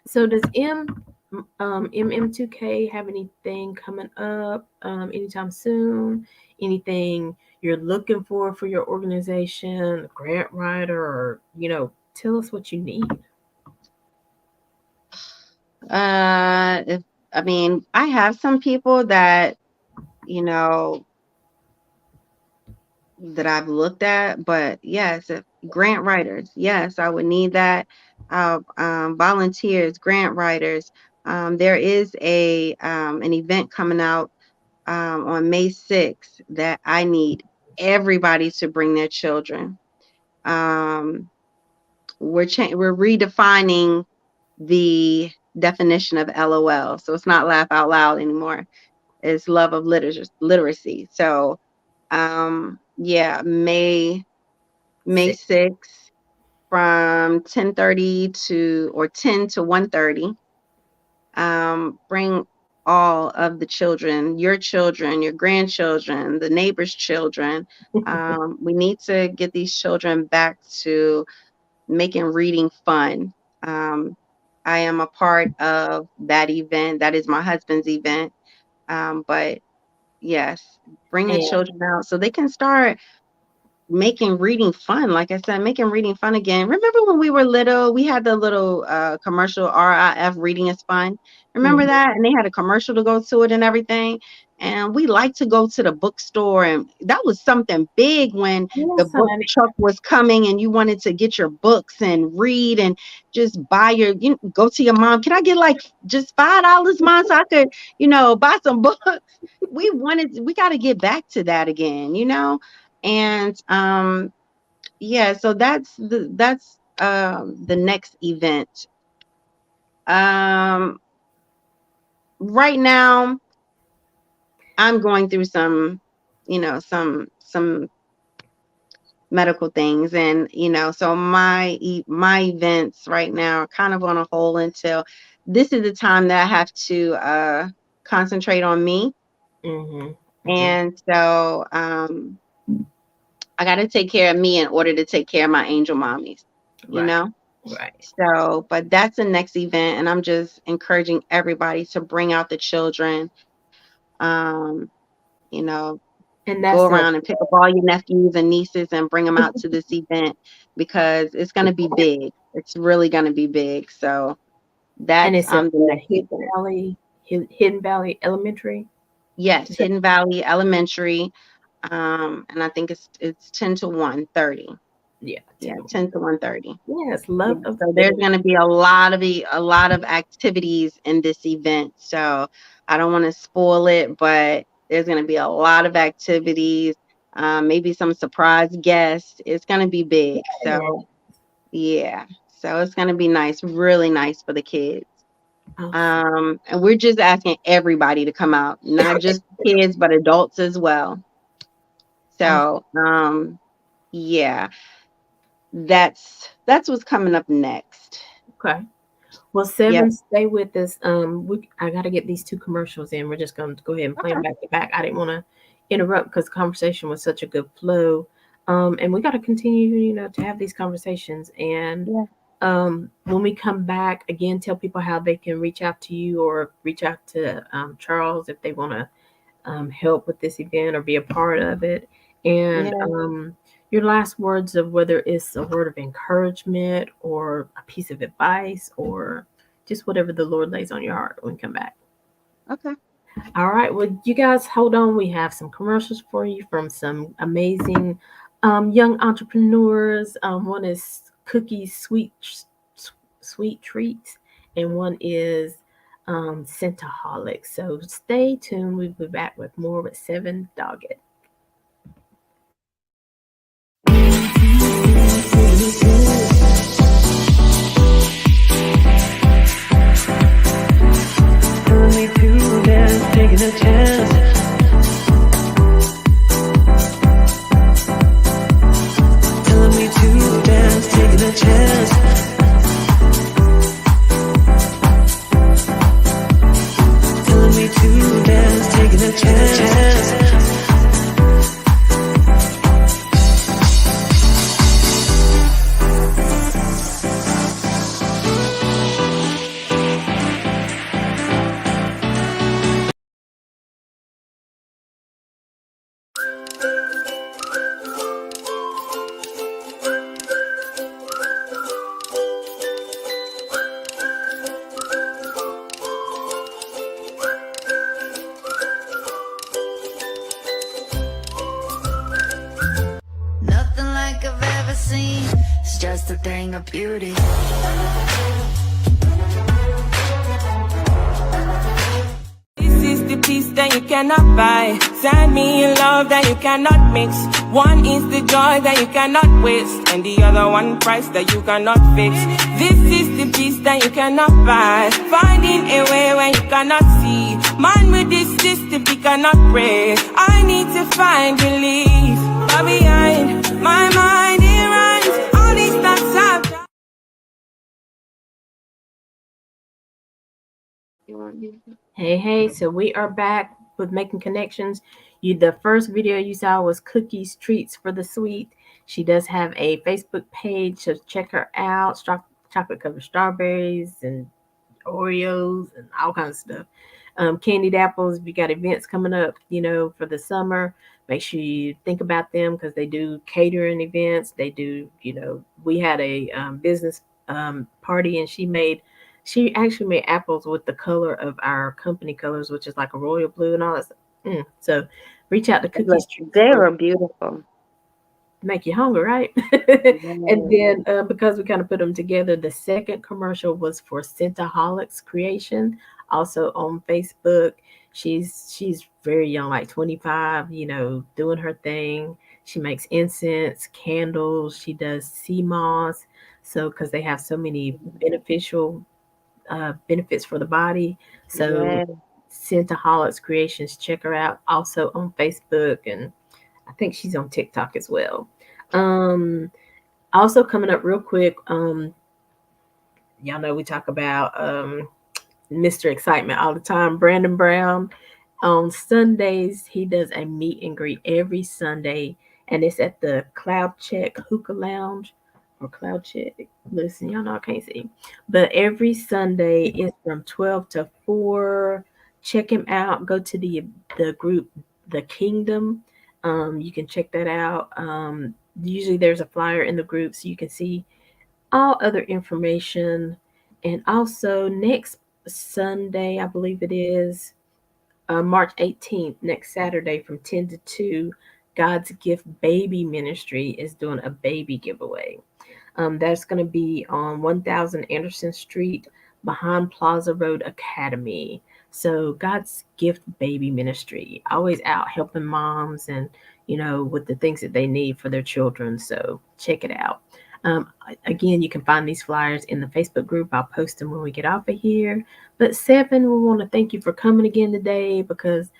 Speaker 1: So does MM2K have anything coming up anytime soon? Anything you're looking for your organization, a grant writer, or tell us what you need.
Speaker 2: If I mean, I have some people that, you know, that I've looked at, but yes, if grant writers, yes, I would need that. Volunteers, grant writers. There is an event coming out on May 6th that I need everybody to bring their children. Um, we're redefining the definition of LOL, so it's not laugh out loud anymore. It's love of literacy. So yeah, May
Speaker 1: Six.
Speaker 2: 6th from 10:30 to or 10 to 1:30. Bring all of the children, your grandchildren, the neighbors' children. We need to get these children back to making reading fun. Um, I am a part of that event. That is my husband's event. But yes, bring the
Speaker 1: And
Speaker 2: children out so they can start making reading fun. Like I said, making reading fun again. Remember when we were little, we had the little commercial RIF, reading is fun. Remember
Speaker 1: mhm.
Speaker 2: that? And they had a commercial to go to it and everything. And we like to go to the bookstore, and that was something big when the
Speaker 1: Yes,
Speaker 2: book
Speaker 1: honey.
Speaker 2: truck was coming and you wanted to get your books and read and just buy go to your mom. Can I get like just $5, mom, so I could, buy some books? We got to get back to that again. And yeah, so that's the next event. Um right now I'm going through some medical things, and so my events right now are kind of on a hold until this is the time that I have to concentrate on me.
Speaker 1: Mhm. Mhm.
Speaker 2: And so I got to take care of me in order to take care of my angel mommies, you
Speaker 1: Right.
Speaker 2: know?
Speaker 1: Right.
Speaker 2: So, but that's the next event, and I'm just encouraging everybody to bring out the children. Um, you know,
Speaker 1: And
Speaker 2: go
Speaker 1: that's a
Speaker 2: around and pick up all your nephews and nieces and bring them out to this event because it's going to be big. It's really going to be big. So
Speaker 1: and
Speaker 2: that's
Speaker 1: it's at
Speaker 2: the
Speaker 1: the
Speaker 2: next event.
Speaker 1: Hidden Valley Elementary.
Speaker 2: Yes,
Speaker 1: Is that
Speaker 2: Hidden Valley Elementary. And I think it's 10 to 1:30.
Speaker 1: yeah,
Speaker 2: Yeah,
Speaker 1: 10 to 1.
Speaker 2: 10 to 1:30.
Speaker 1: Yes,
Speaker 2: Yeah,
Speaker 1: love of
Speaker 2: so there's
Speaker 1: literature.
Speaker 2: going to be a lot of activities in this event. So I don't want to spoil it, but there's going to be a lot of activities, maybe some surprise guests. It's going to be big. So yeah, so it's going to be nice, really nice for the kids.
Speaker 1: Awesome.
Speaker 2: And we're just asking everybody to come out, not just kids, but adults as well.
Speaker 1: Awesome.
Speaker 2: So yeah, that's what's coming up next.
Speaker 1: Okay. Well,
Speaker 2: Yep.
Speaker 1: Seven, stay with us. I gotta get these two commercials in. We're just gonna go ahead and play them
Speaker 2: Okay.
Speaker 1: back to back. I didn't want to interrupt because the conversation was such a good flow. And we got to continue, to have these conversations. And
Speaker 2: Yeah.
Speaker 1: when we come back again, tell people how they can reach out to you or reach out to Charles if they want to help with this event or be a part of it. And
Speaker 2: Yeah.
Speaker 1: your last words of whether it's a word of encouragement or a piece of advice or just whatever the Lord lays on your heart when we come back.
Speaker 2: Okay.
Speaker 1: All right. Well, you guys hold on. We have some commercials for you from some amazing young entrepreneurs. One is Cookies Sweet Treats, and one is Scentaholic. So stay tuned. We'll be back with more with Seven Dogged.
Speaker 3: Telling me to dance, taking a chance. Telling me to dance, taking a chance. Telling me to dance, taking a chance. scene. It's just a thing of beauty.
Speaker 4: This is the peace that you cannot buy. Send me a love that you cannot mix. One is the joy that you cannot waste, and the other one price that you cannot fix. This is the peace that you cannot buy. Finding a way when you cannot see. Man with this system, he cannot pray. I need to find relief. But behind my mind, it runs all these thoughts I've got.
Speaker 2: You want me to-
Speaker 1: Hey, so we are back with Making Connections. The first video you saw was Cookies Treats for the Sweet. She does have a Facebook page, so check her out. Chocolate covered strawberries and Oreos and all kinds of stuff. Candied apples. If you got events coming up, for the summer, make sure you think about them because they do catering events. They do, we had a business party, and she actually made apples with the color of our company colors, which is like a royal blue and all that stuff. So reach out to
Speaker 2: Look,
Speaker 1: Cookies Treats
Speaker 2: they
Speaker 1: for
Speaker 2: were beautiful.
Speaker 1: make you hungry, right? And
Speaker 2: Yes.
Speaker 1: then because we kind of put them together, the second commercial was for Scentaholics Creation, also on Facebook. She's very young, like 25, doing her thing. She makes incense, candles. She does sea moss. So because they have so many beneficial benefits for the body. So
Speaker 2: Yes.
Speaker 1: Scentaholics Creations, check her out. Also on Facebook, and I think she's on TikTok as well. Um, Also coming up real quick, y'all know we talk about Mr. Excitement all the time. Brandon Brown on Sundays, he does a meet and greet every Sunday, and it's at the Cloud Check Hookah Lounge or Cloud Check. Listen, y'all know I can't see, but every Sunday is from 12 to 4. Check him out. Go to the group, The Kingdom. You can check that out. Usually there's a flyer in the group so you can see all other information. And also next Sunday, I believe it is March 18th, next Saturday from 10 to 2, God's Gift Baby Ministry is doing a baby giveaway. That's going to be on 1000 Anderson Street behind Plaza Road Academy. So God's Gift Baby Ministry, always out helping moms and, with the things that they need for their children. So check it out. Um, Again, you can find these flyers in the Facebook group. I'll post them when we get off of here. But Seven, we want to thank you for coming again today because,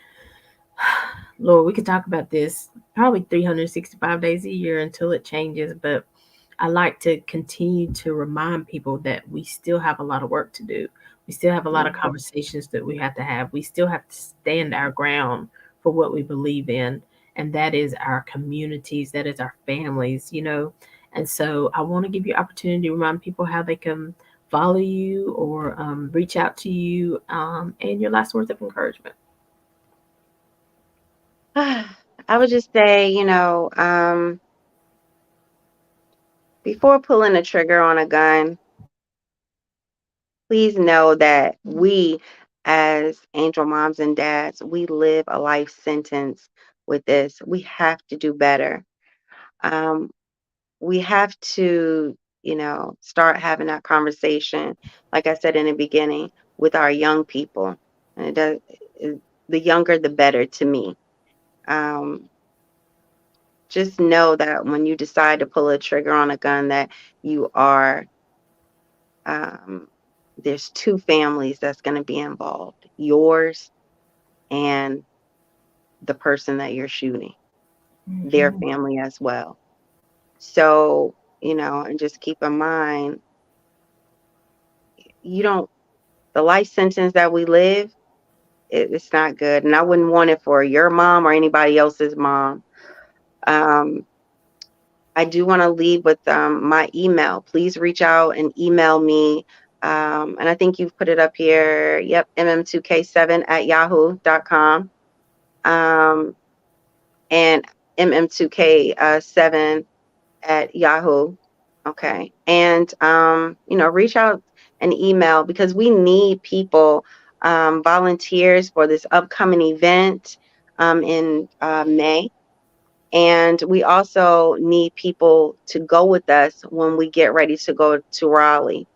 Speaker 1: Lord, we could talk about this probably 365 days a year until it changes. But I like to continue to remind people that we still have a lot of work to do. We still have a lot of conversations that we have to have. We still have to stand our ground for what we believe in, and that is our communities, that is our families. And so I want to give you opportunity to remind people how they can follow you or reach out to you, and your last words of encouragement.
Speaker 2: I would just say, before pulling the trigger on a gun, please know that we, as angel moms and dads, we live a life sentence with this. We have to do better. Um, we have to, start having that conversation, like I said in the beginning, with our young people. And the younger, the better to me. Um, just know that when you decide to pull a trigger on a gun, that you are um, there's two families that's going to be involved, yours and the person that you're shooting, their
Speaker 1: Mhm.
Speaker 2: family as well. So, and just keep in mind, you don't, the life sentence that we live, it's not good. And I wouldn't want it for your mom or anybody else's mom. Um, I do want to leave with my email. Please reach out and email me. And I think you've put it up here. Yep, mm2k7@yahoo.com. Um, and mm2k7 at Yahoo. Okay. And, reach out and email because we need people, volunteers for this upcoming event in May. And we also need people to go with us when we get ready to go to Raleigh.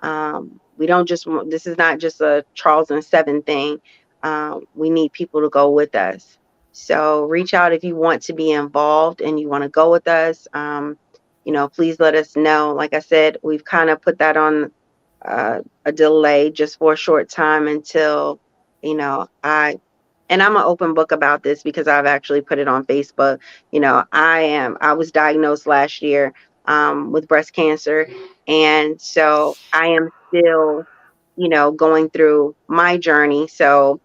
Speaker 2: We don't just want, this is not just a Charles and Seven thing. We need people to go with us. So reach out if you want to be involved and you want to go with us. Please let us know. Like I said, we've kind of put that on a delay just for a short time until, and I'm an open book about this because I've actually put it on Facebook. I was diagnosed last year with breast cancer. And so I am still, going through my journey. So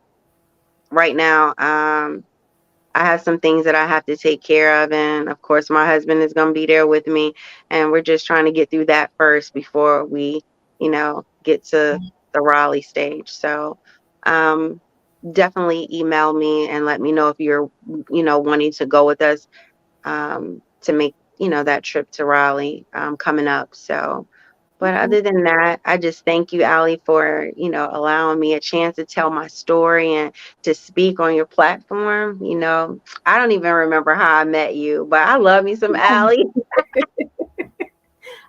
Speaker 2: right now, I have some things that I have to take care of. And of course, my husband is going to be there with me. And we're just trying to get through that first before we, get to the Raleigh stage. So um, definitely email me and let me know if you're, wanting to go with us to make, that trip to Raleigh coming up. So, but
Speaker 1: Okay.
Speaker 2: other than that, I just thank you, Aly, for, allowing me a chance to tell my story and to speak on your platform. I don't even remember how I met you, but I love me some Aly.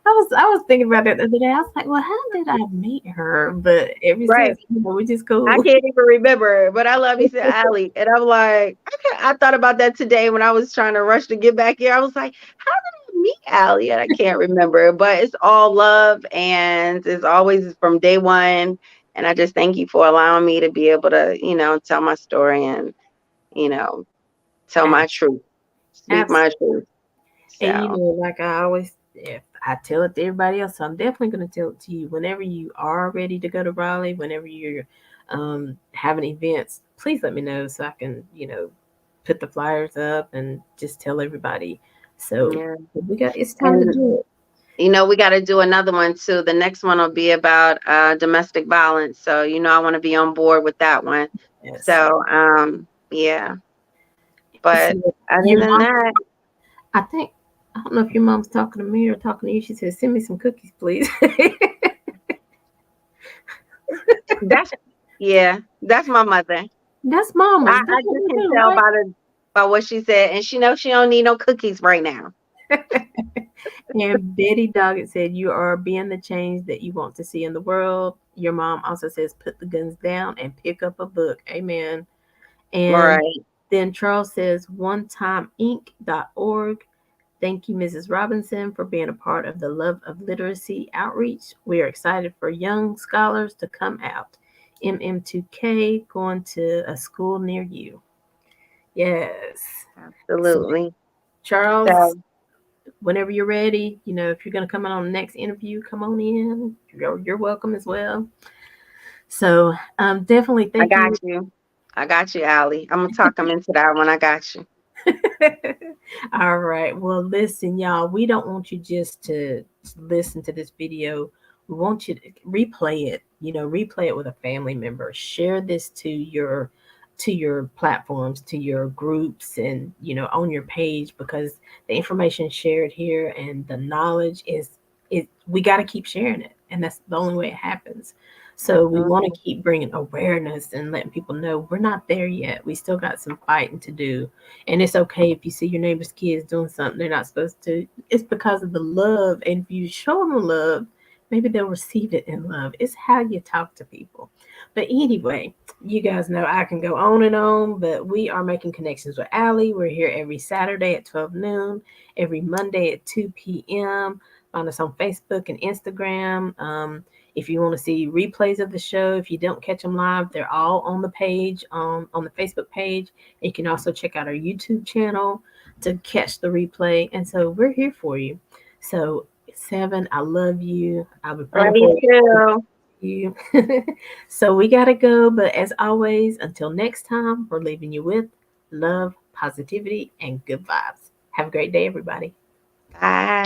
Speaker 1: I was thinking about that the other day. I was like, well, how did I meet her? But ever
Speaker 2: Right.
Speaker 1: since, we're just
Speaker 2: I
Speaker 1: cool.
Speaker 2: can't even remember, but I love me some Aly. And I'm like, I thought about that today when I was trying to rush to get back here. I was like, how did I meet Aly? And I can't remember, but it's all love and it's always from day one. And I just thank you for allowing me to be able to, tell my story and, you know, tell my truth, speak my
Speaker 1: Absolutely.
Speaker 2: truth.
Speaker 1: And
Speaker 2: So,
Speaker 1: like I always, if I tell it to everybody else, so I'm definitely going to tell it to you. Whenever you are ready to go to Raleigh, whenever you're having events, please let me know so I can, put the flyers up and just tell everybody. So
Speaker 2: yeah.
Speaker 1: it's time to
Speaker 2: And
Speaker 1: do it.
Speaker 2: we got to do another one too. The next one will be about domestic violence. So, I want to be on board with that one.
Speaker 1: Yes.
Speaker 2: So, yeah. But
Speaker 1: So
Speaker 2: other
Speaker 1: your
Speaker 2: than
Speaker 1: mom,
Speaker 2: that,
Speaker 1: I think, I don't know if your mom's talking to me or talking to you. She said, send me some cookies, please.
Speaker 2: that's that's my mother.
Speaker 1: That's mamas. That's
Speaker 2: I
Speaker 1: what
Speaker 2: just
Speaker 1: we
Speaker 2: can
Speaker 1: do,
Speaker 2: tell
Speaker 1: right?
Speaker 2: by what she said, and she knows she don't need no cookies right now.
Speaker 1: And Betty Doggett said, you are being the change that you want to see in the world. Your mom also says, put the guns down and pick up a book. Amen. And
Speaker 2: Right.
Speaker 1: then Charles says, onetimeinc.org. Thank you, Mrs. Robinson, for being a part of the Love of Literacy outreach. We are excited for young scholars to come out. MM2K going to a school near you. Yes. So,
Speaker 2: Absolutely.
Speaker 1: Charles,
Speaker 2: So
Speaker 1: whenever you're ready, if you're going to come on the next interview, come on in. You're welcome as well. So, definitely
Speaker 2: I
Speaker 1: thank
Speaker 2: got
Speaker 1: you.
Speaker 2: you. I got you, Allie. I'm gonna talk them into that one. I got you.
Speaker 1: All right. Well, listen, y'all, we don't want you just to listen to this video. We want you to replay it, replay it with a family member. Share this to your platforms, to your groups and, on your page because the information shared here and the knowledge is it we got to keep sharing it. And that's the only way it happens. So we want to
Speaker 2: Absolutely.
Speaker 1: keep bringing awareness and letting people know we're not there yet. We still got some fighting to do, and it's okay if you see your neighbor's kids doing something they're not supposed to. It's because of the love. And if you show them love, maybe they'll receive it in love. It's how you talk to people. But anyway, you guys know I can go on and on, but we are making connections with Aly. We're here every Saturday at 12 noon, every Monday at 2 p.m. Find us on Facebook and Instagram. If you want to see replays of the show, if you don't catch them live, they're all on the page, on the Facebook page. You can also check out our YouTube channel to catch the replay. And so we're here for you. So, Seven, I love you. I'll be
Speaker 2: Love
Speaker 1: praying
Speaker 2: you
Speaker 1: for
Speaker 2: too.
Speaker 1: you. So we got to go. But as always, until next time, we're leaving you with love, positivity, and good vibes. Have a great day, everybody.
Speaker 2: Bye.